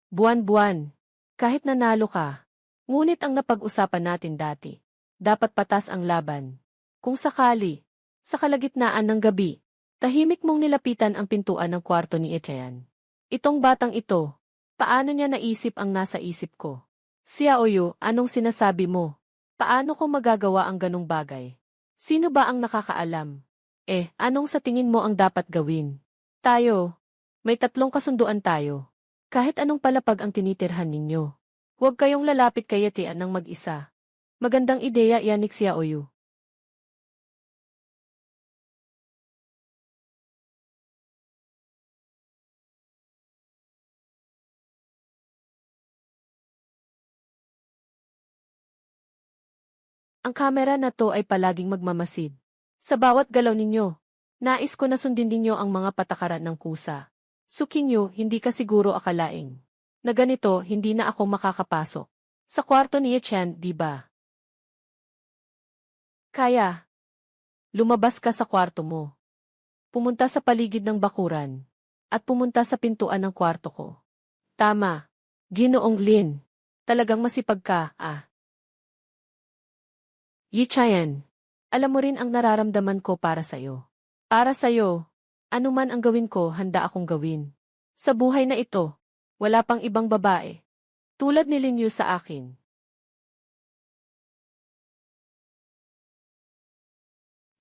[SPEAKER 1] Buwan-buwan. Kahit nanalo ka. Ngunit ang napag-usapan natin dati. Dapat patas ang laban. Kung sakali, sa kalagitnaan ng gabi, tahimik mong nilapitan ang pintuan ng kwarto ni Etienne. Itong batang ito, paano niya naisip ang nasa isip ko? Xiaoyu, anong sinasabi mo? Paano ko magagawa ang ganong bagay? Sino ba ang nakakaalam? Anong sa tingin mo ang dapat gawin? Tayo. May 3 kasunduan tayo. Kahit anong palapag ang tinitirhan ninyo. Huwag kayong lalapit kay Etienne ng mag-isa. Magandang ideya yan ni Xiaoyu. Ang kamera na to ay palaging magmamasid. Sa bawat galaw ninyo, nais ko na sundin ninyo ang mga patakaran ng kusa. Suking nyo, hindi ka siguro akalaing na ganito hindi na ako makakapasok. Sa kwarto ni Etienne, di ba? Kaya, lumabas ka sa kwarto mo. Pumunta sa paligid ng bakuran. At pumunta sa pintuan ng kwarto ko. Tama. Ginoong Lin. Talagang masipag ka, Yi Chayan. Alam mo rin ang nararamdaman ko para sa'yo. Para sa'yo, anuman ang gawin ko, handa akong gawin. Sa buhay na ito, wala pang ibang babae. Tulad ni Lin Yu sa akin.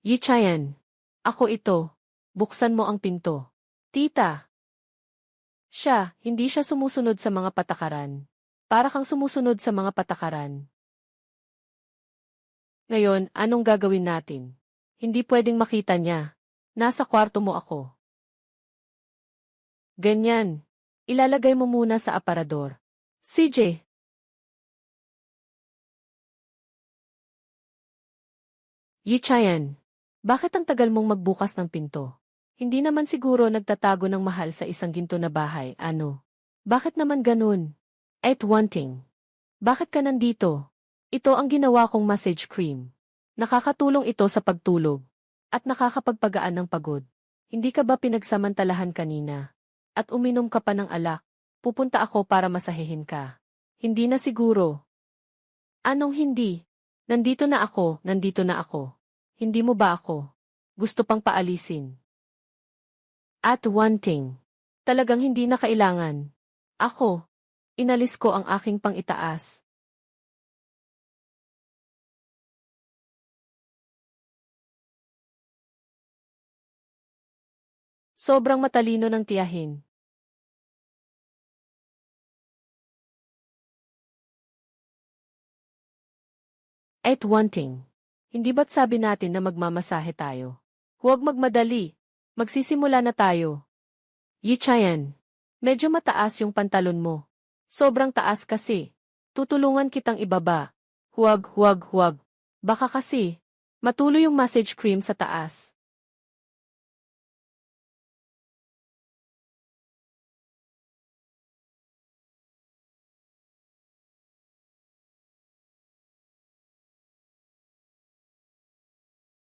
[SPEAKER 1] Yi Chayan. Ako ito. Buksan mo ang pinto. Tita. Hindi siya sumusunod sa mga patakaran. Para kang sumusunod sa mga patakaran. Ngayon, anong gagawin natin? Hindi pwedeng makita niya. Nasa kwarto mo ako. Ganyan. Ilalagay mo muna sa aparador. CJ. Yi Chayan. Bakit ang tagal mong magbukas ng pinto? Hindi naman siguro nagtatago ng mahal sa isang ginto na bahay, ano? Bakit naman ganun? Wanting. Bakit ka nandito? Ito ang ginawa kong massage cream. Nakakatulong ito sa pagtulog. At nakakapagpagaan ng pagod. Hindi ka ba pinagsamantalahan kanina? At uminom ka pa ng alak? Pupunta ako para masahehin ka. Hindi na siguro. Anong hindi? Nandito na ako, nandito na ako. Hindi mo ba ako gusto pang paalisin? Wanting. Talagang hindi na kailangan. Ako. Inalis ko ang aking pang-itaas. Sobrang matalino ng tiyahin. At wanting. Hindi ba't sabi natin na magmamasahe tayo? Huwag magmadali. Magsisimula na tayo. Yichayan. Medyo mataas yung pantalon mo. Sobrang taas kasi. Tutulungan kitang ibaba. Huwag. Baka kasi, matuloy yung massage cream sa taas.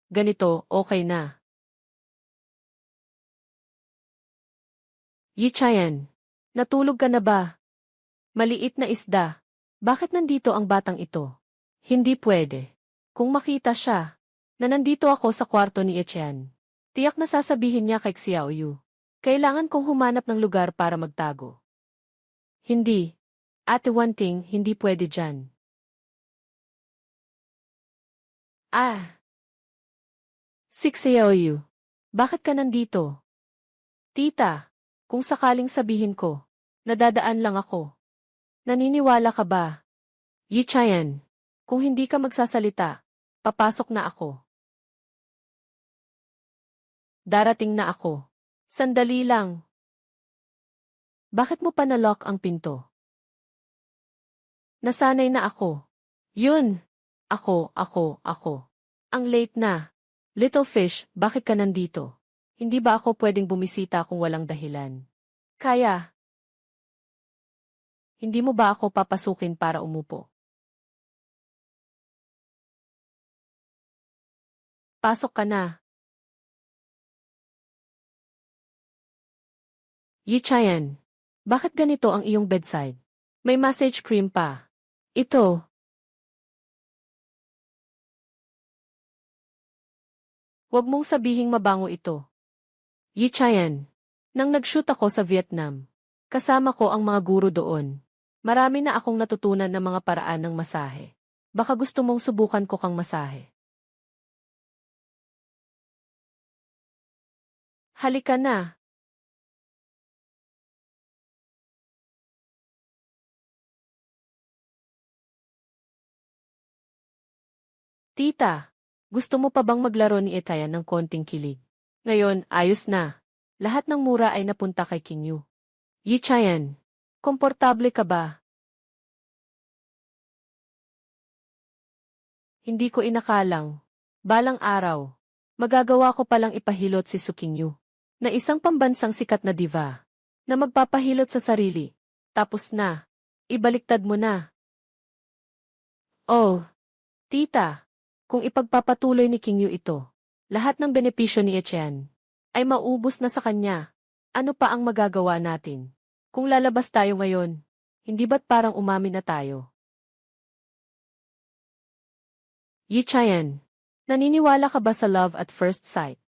[SPEAKER 1] Ganito, okay na. Yichayan. Natulog ka na ba? Maliit na isda. Bakit nandito ang batang ito? Hindi pwede. Kung makita siya, na nandito ako sa kwarto ni Etienne. Tiyak na sasabihin niya kay Xiaoyu. Kailangan kong humanap ng lugar para magtago. Hindi. Ate Wanting, hindi pwede dyan. Si Xiaoyu. Bakit ka nandito? Tita, kung sakaling sabihin ko, nadadaan lang ako. Naniniwala ka ba? Yichayan, kung hindi ka magsasalita, papasok na ako. Darating na ako. Sandali lang. Bakit mo pa na-lock ang pinto? Nasanay na ako. Yun. Ako. Ang late na. Little fish, bakit ka nandito? Hindi ba ako pwedeng bumisita kung walang dahilan? Kaya. Hindi mo ba ako papasukin para umupo? Pasok ka na. Yichayan, bakit ganito ang iyong bedside? May massage cream pa. Ito. Huwag mong sabihing mabango ito. Yichayan, nang nag-shoot ako sa Vietnam, kasama ko ang mga guro doon. Marami na akong natutunan ng mga paraan ng masahe. Baka gusto mong subukan ko kang masahe. Halika na. Tita, gusto mo pa bang maglaro ni Etayan ng konting kilig? Ngayon, ayos na. Lahat ng mura ay napunta kay King Yu. Yichayan, komportable ka ba? Hindi ko inakalang. Balang araw, magagawa ko palang ipahilot si Su King Yu, na isang pambansang sikat na diva, na magpapahilot sa sarili. Tapos na. Ibaliktad mo na. Oh, tita. Kung ipagpapatuloy ni King Yu ito, lahat ng benepisyo ni Etienne ay maubos na sa kanya. Ano pa ang magagawa natin? Kung lalabas tayo ngayon, hindi ba't parang umamin na tayo? Yichayan, naniniwala ka ba sa love at first sight?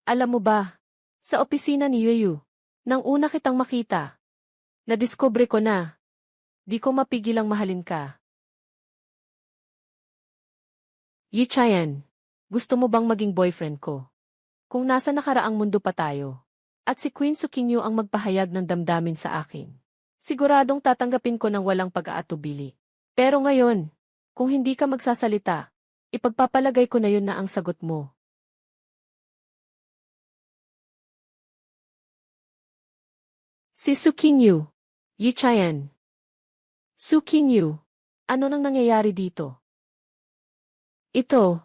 [SPEAKER 1] Alam mo ba, sa opisina ni Yuyu, nang una kitang makita, nadiskubre ko na, di ko mapigilang mahalin ka. Yichayan, gusto mo bang maging boyfriend ko? Kung nasa nakaraang mundo pa tayo, at si Queen Sukinyo ang magpahayag ng damdamin sa akin, siguradong tatanggapin ko ng walang pag-aatubili. Pero ngayon, kung hindi ka magsasalita, ipagpapalagay ko na yun na ang sagot mo. Si Sukinyo. Yichayan. Sukinyo. Ano nang nangyayari dito? Ito.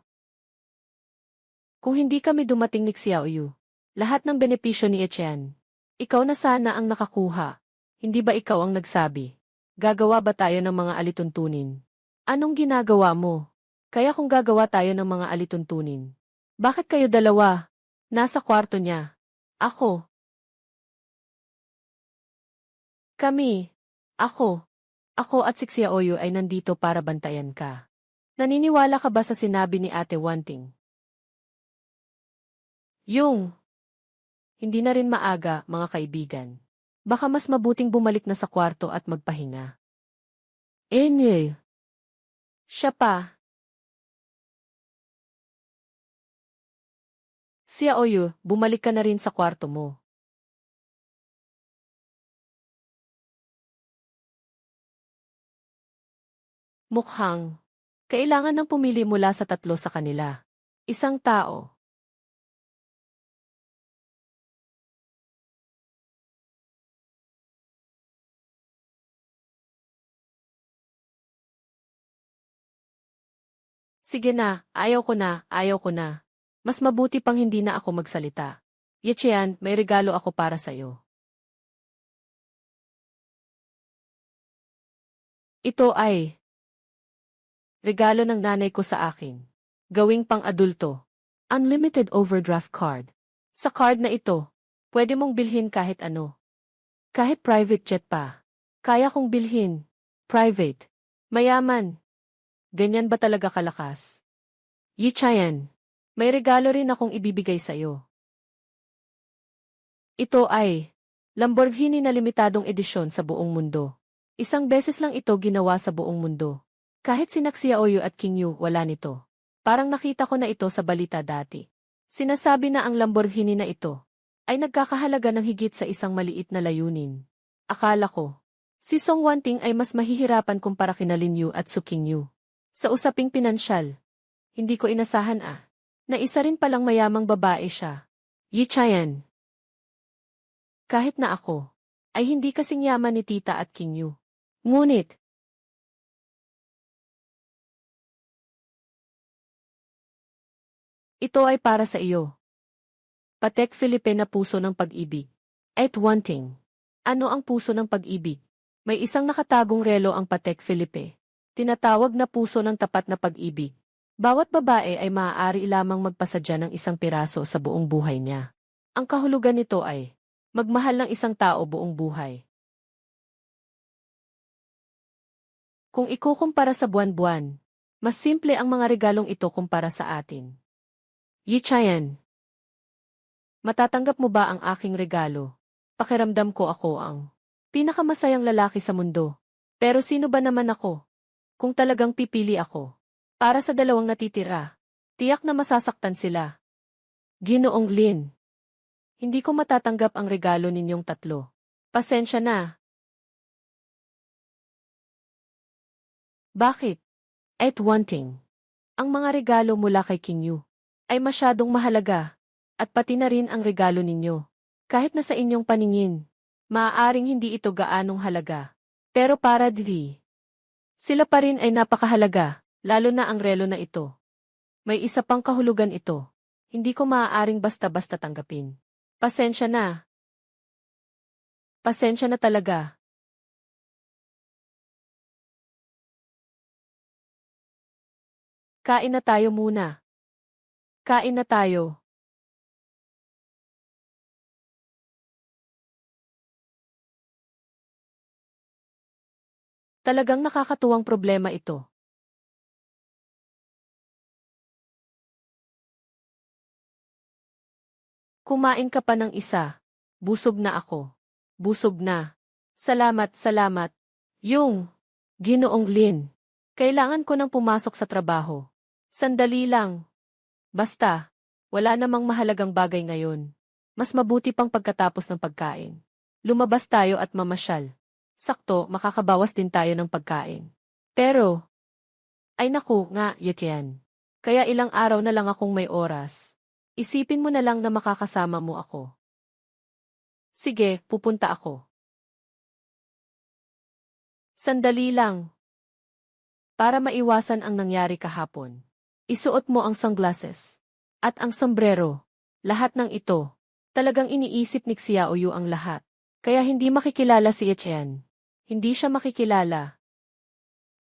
[SPEAKER 1] Kung hindi kami dumating ni Xiaoyu, lahat ng benepisyo ni Etienne, ikaw na sana ang nakakuha. Hindi ba ikaw ang nagsabi? Gagawa ba tayo ng mga alituntunin? Anong ginagawa mo? Kaya kung gagawa tayo ng mga alituntunin, bakit kayo dalawa? Nasa kwarto niya. Ako. Kami. Ako. Ako at si Xiaoyu ay nandito para bantayan ka. Naniniwala ka ba sa sinabi ni Ate Wanting? Hindi na rin maaga, mga kaibigan. Baka mas mabuting bumalik na sa kwarto at magpahinga. Siya pa. Xiaoyu, bumalik ka na rin sa kwarto mo. Mukhang kailangan ng pumili mula sa tatlo sa kanila. Isang tao. Sige na, ayaw ko na, ayaw ko na. Mas mabuti pang hindi na ako magsalita. Yechean, may regalo ako para sa'yo. Ito ay regalo ng nanay ko sa akin. Gawing pang-adulto. Unlimited overdraft card. Sa card na ito, pwede mong bilhin kahit ano. Kahit private jet pa. Kaya kong bilhin. Private. Mayaman. Ganyan ba talaga kalakas? Yichayan, may regalo rin akong ibibigay sa'yo. Ito ay Lamborghini na limitadong edisyon sa buong mundo. Isang beses lang ito ginawa sa buong mundo. Kahit si Xiaoyu at King Yu, wala nito. Parang nakita ko na ito sa balita dati. Sinasabi na ang Lamborghini na ito ay nagkakahalaga ng higit sa isang maliit na layunin. Akala ko, si Song Wanting ay mas mahihirapan kumpara kina Lin Yu at Su King Yu. Sa usaping pinansyal, hindi ko inasahan na isa rin palang mayamang babae siya. Yichayan. Kahit na ako, ay hindi kasing yaman ni Tita at King Yu. Ngunit, ito ay para sa iyo. Patek Philippe na puso ng pag-ibig. At Wanting. Ano ang puso ng pag-ibig? May isang nakatagong relo ang Patek Philippe. Tinatawag na puso ng tapat na pag-ibig. Bawat babae ay maaari lamang magpasadya ng isang piraso sa buong buhay niya. Ang kahulugan nito ay magmahal ng isang tao buong buhay. Kung ikukumpara sa buwan-buwan, mas simple ang mga regalong ito kumpara sa atin. Yichayan. Matatanggap mo ba ang aking regalo? Pakiramdam ko ako ang pinakamasayang lalaki sa mundo. Pero sino ba naman ako? Kung talagang pipili ako, para sa dalawang natitira, tiyak na masasaktan sila. Ginoong Lin. Hindi ko matatanggap ang regalo ninyong tatlo. Pasensya na. Bakit? At Wanting. Ang mga regalo mula kay King Yu ay masyadong mahalaga, at pati na rin ang regalo ninyo. Kahit na sa inyong paningin, maaaring hindi ito gaanong halaga. Pero para Didi, sila pa rin ay napakahalaga, lalo na ang relo na ito. May isa pang kahulugan ito. Hindi ko maaaring basta-basta tanggapin. Pasensya na. Pasensya na talaga. Kain na tayo muna. Kain na tayo. Talagang nakakatuwang problema ito. Kumain ka pa ng isa. Busog na ako. Busog na. Salamat, salamat. Yung Ginoong Lin. Kailangan ko nang pumasok sa trabaho. Sandali lang. Basta, wala namang mahalagang bagay ngayon. Mas mabuti pang pagkatapos ng pagkain. Lumabas tayo at mamasyal. Sakto, makakabawas din tayo ng pagkain. Pero, ay naku nga, Yetian. Kaya ilang araw na lang akong may oras. Isipin mo na lang na makakasama mo ako. Sige, pupunta ako. Sandali lang. Para maiwasan ang nangyari kahapon, isuot mo ang sunglasses at ang sombrero. Lahat ng ito, talagang iniisip ni Xiaoyu ang lahat. Kaya hindi makikilala si Etienne. Hindi siya makikilala.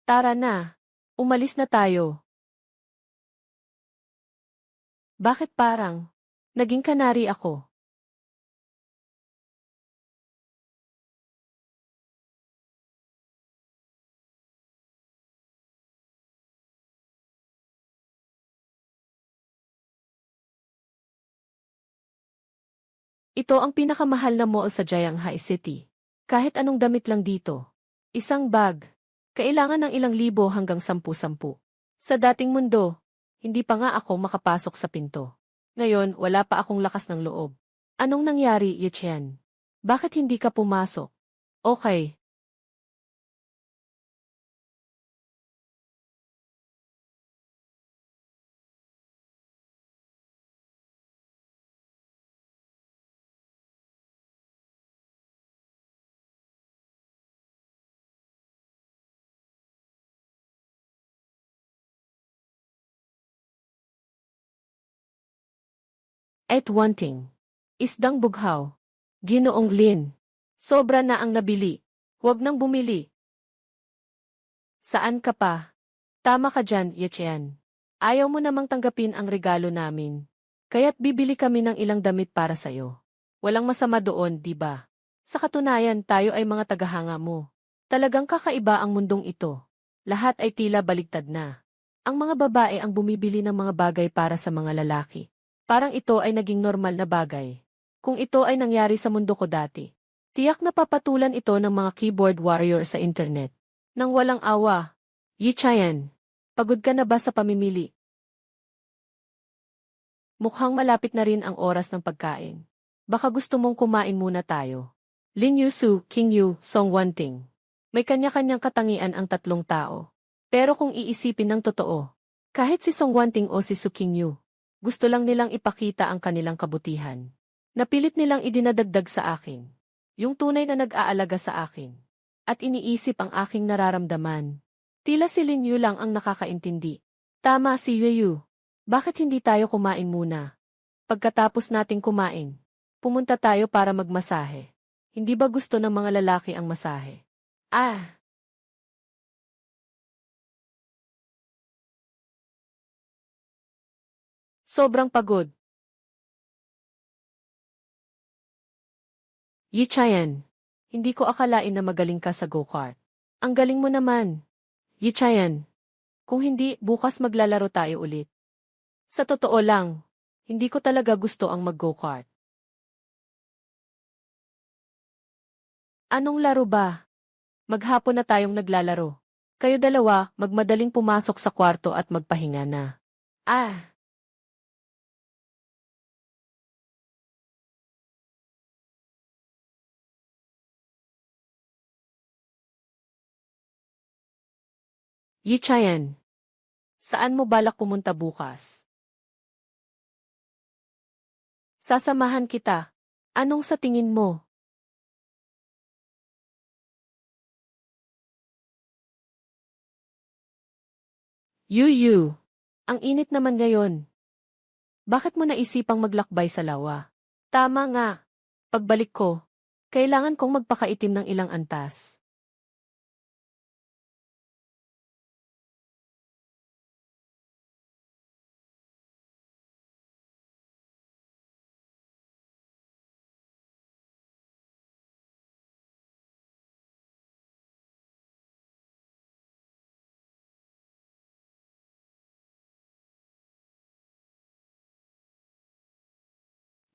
[SPEAKER 1] Tara na. Umalis na tayo. Bakit parang naging kanari ako? Ito ang pinakamahal na mall sa Jianghai City. Kahit anong damit lang dito. Isang bag. Kailangan ng ilang libo hanggang 10-10. Sa dating mundo, hindi pa nga ako makapasok sa pinto. Ngayon, wala pa akong lakas ng loob. Anong nangyari, Yichen? Bakit hindi ka pumasok? Okay. At wanting. Isdang bughaw. Ginoong Lin. Sobra na ang nabili. Huwag nang bumili. Saan ka pa? Tama ka dyan, Yichen. Ayaw mo namang tanggapin ang regalo namin. Kaya't bibili kami ng ilang damit para sa'yo. Walang masama doon, di ba? Sa katunayan, tayo ay mga tagahanga mo. Talagang kakaiba ang mundong ito. Lahat ay tila baligtad na. Ang mga babae ang bumibili ng mga bagay para sa mga lalaki. Parang ito ay naging normal na bagay. Kung ito ay nangyari sa mundo ko dati, tiyak na papatulan ito ng mga keyboard warrior sa internet. Nang walang awa. Yichayan, pagod ka na ba sa pamimili? Mukhang malapit na rin ang oras ng pagkain. Baka gusto mong kumain muna tayo. Lin Yusu, King Yu, Song Wanting. May kanya-kanyang katangian ang tatlong tao. Pero kung iisipin ng totoo, kahit si Song Wanting o si Su King Yu, gusto lang nilang ipakita ang kanilang kabutihan. Napilit nilang idinadagdag sa akin. Yung tunay na nag-aalaga sa akin. At iniisip ang aking nararamdaman. Tila si Lin Yu lang ang nakakaintindi. Tama si Yu. Bakit hindi tayo kumain muna? Pagkatapos nating kumain, pumunta tayo para magmasahe. Hindi ba gusto ng mga lalaki ang masahe? Ah! Sobrang pagod. Yichayan, hindi ko akalain na magaling ka sa go-kart. Ang galing mo naman. Yichayan, kung hindi, bukas maglalaro tayo ulit. Sa totoo lang, hindi ko talaga gusto ang mag-go-kart. Anong laro ba? Maghapon na tayong naglalaro. Kayo dalawa, magmadaling pumasok sa kwarto at magpahinga na. Ah! Yichayan, saan mo balak pumunta bukas? Sasamahan kita. Anong sa tingin mo? Yu, ang init naman ngayon. Bakit mo naisipang maglakbay sa lawa? Tama nga. Pagbalik ko, kailangan kong magpakaitim ng ilang antas.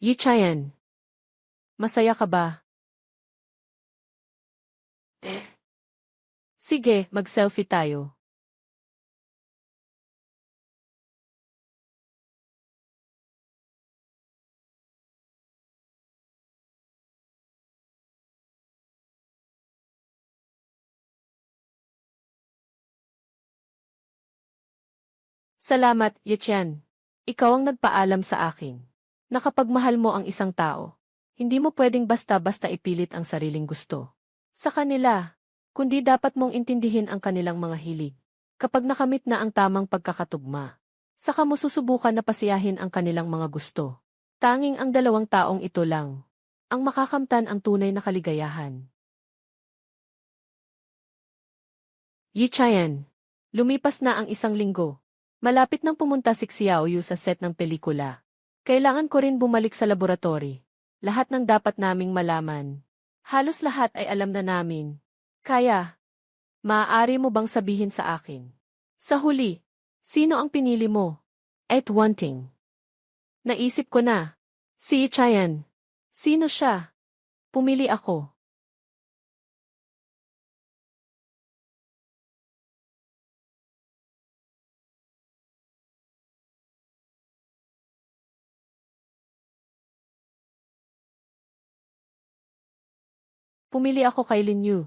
[SPEAKER 1] Yichayan, masaya ka ba? Eh. Sige, mag-selfie tayo. Salamat, Yichian. Ikaw ang nagpaalam sa akin. Nakapagmahal mo ang isang tao. Hindi mo pwedeng basta-basta ipilit ang sariling gusto. Sa kanila, kundi dapat mong intindihin ang kanilang mga hilig. Kapag nakamit na ang tamang pagkakatugma, saka mo susubukan na pasiyahin ang kanilang mga gusto. Tanging ang dalawang taong ito lang ang makakamtan ang tunay na kaligayahan. Yichayan, lumipas na ang isang linggo. Malapit nang pumunta si Xiaoyu sa set ng pelikula. Kailangan ko rin bumalik sa laboratory. Lahat ng dapat naming malaman. Halos lahat ay alam na namin. Kaya, maaari mo bang sabihin sa akin? Sa huli, sino ang pinili mo? At wanting. Naisip ko na. Si Chayan. Sino siya? Pumili ako. Pumili ako kay Lin Yu.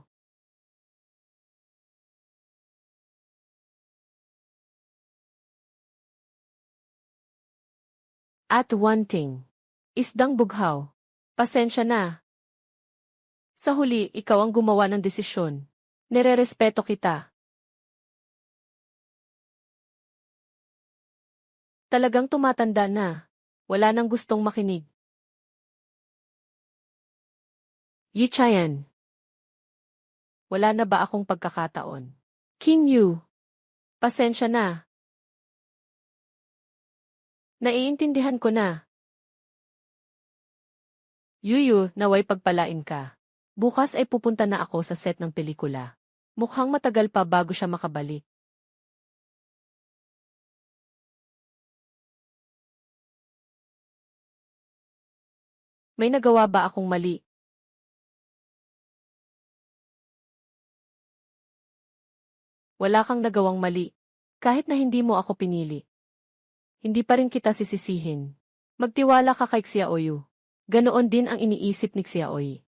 [SPEAKER 1] At wanting. Isdang bughaw. Pasensya na. Sa huli, ikaw ang gumawa ng desisyon. Nirerespeto kita. Talagang tumatanda na. Wala nang gustong makinig. Yi Chayan. Wala na ba akong pagkakataon? King Yu. Pasensya na. Naiintindihan ko na. Yuyu, naway pagpalain ka. Bukas ay pupunta na ako sa set ng pelikula. Mukhang matagal pa bago siya makabalik. May nagawa ba akong mali? Wala kang nagawang mali. Kahit na hindi mo ako pinili. Hindi pa rin kita sisisihin. Magtiwala ka kay Xiaoyu. Ganoon din ang iniisip ni Xiaoyi.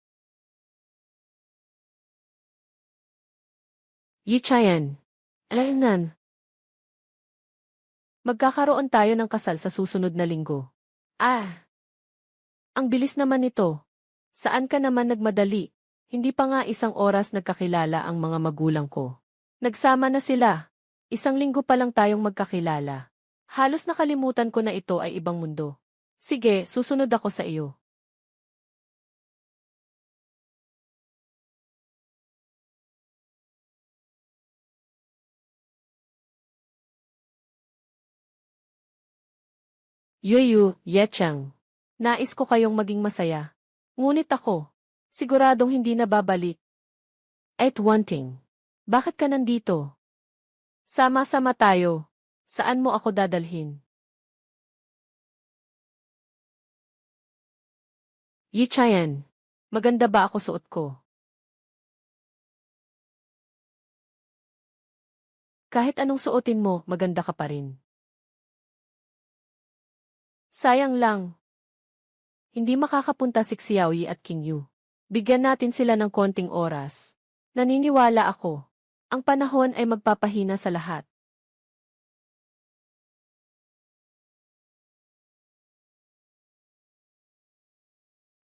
[SPEAKER 1] Yi Chayan. Alanan. Magkakaroon tayo ng kasal sa susunod na linggo. Ang bilis naman nito. Saan ka naman nagmadali? Hindi pa nga isang oras nagkakilala ang mga magulang ko. Nagsama na sila. Isang linggo pa lang tayong magkakilala. Halos nakalimutan ko na ito ay ibang mundo. Sige, susunod ako sa iyo. Yuyu, Yechang. Nais ko kayong maging masaya. Ngunit ako, siguradong hindi na babalik. At wanting. Bakit ka nandito? Sama-sama tayo. Saan mo ako dadalhin? Yi Chayan. Maganda ba ako suot ko? Kahit anong suotin mo, maganda ka pa rin. Sayang lang. Hindi makakapunta si Xiaoyi at King Yu. Bigyan natin sila ng konting oras. Naniniwala ako. Ang panahon ay magpapahina sa lahat.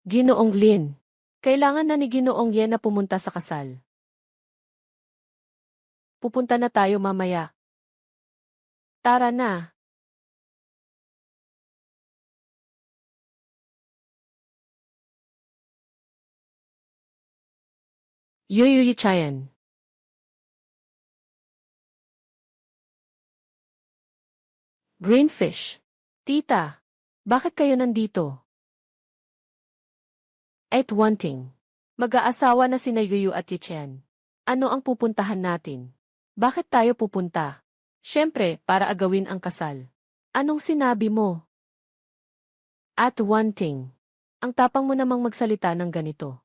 [SPEAKER 1] Ginoong Lin. Kailangan na ni Ginoong Yen na pumunta sa kasal. Pupunta na tayo mamaya. Tara na. Yuyu Chayan. Greenfish. Tita, bakit kayo nandito? At wanting. Mag-aasawa na sina Yuyu at Yichen. Ano ang pupuntahan natin? Bakit tayo pupunta? Siyempre, para agawin ang kasal. Anong sinabi mo? At wanting. Ang tapang mo namang magsalita ng ganito.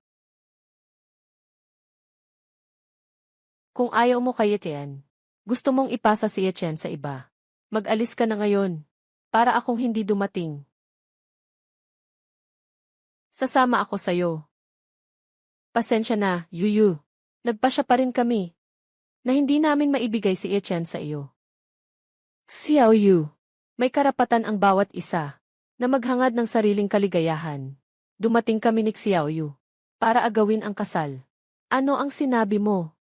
[SPEAKER 1] Kung ayaw mo kay Yichen, gusto mong ipasa si Yichen sa iba. Mag-alis ka na ngayon, para akong hindi dumating. Sasama ako sa'yo. Pasensya na, Yuyu. Nagpasya pa rin kami, na hindi namin maibigay si Yichen sa iyo. Xiaoyu, may karapatan ang bawat isa, na maghangad ng sariling kaligayahan. Dumating kami ni Xiaoyu, para agawin ang kasal. Ano ang sinabi mo?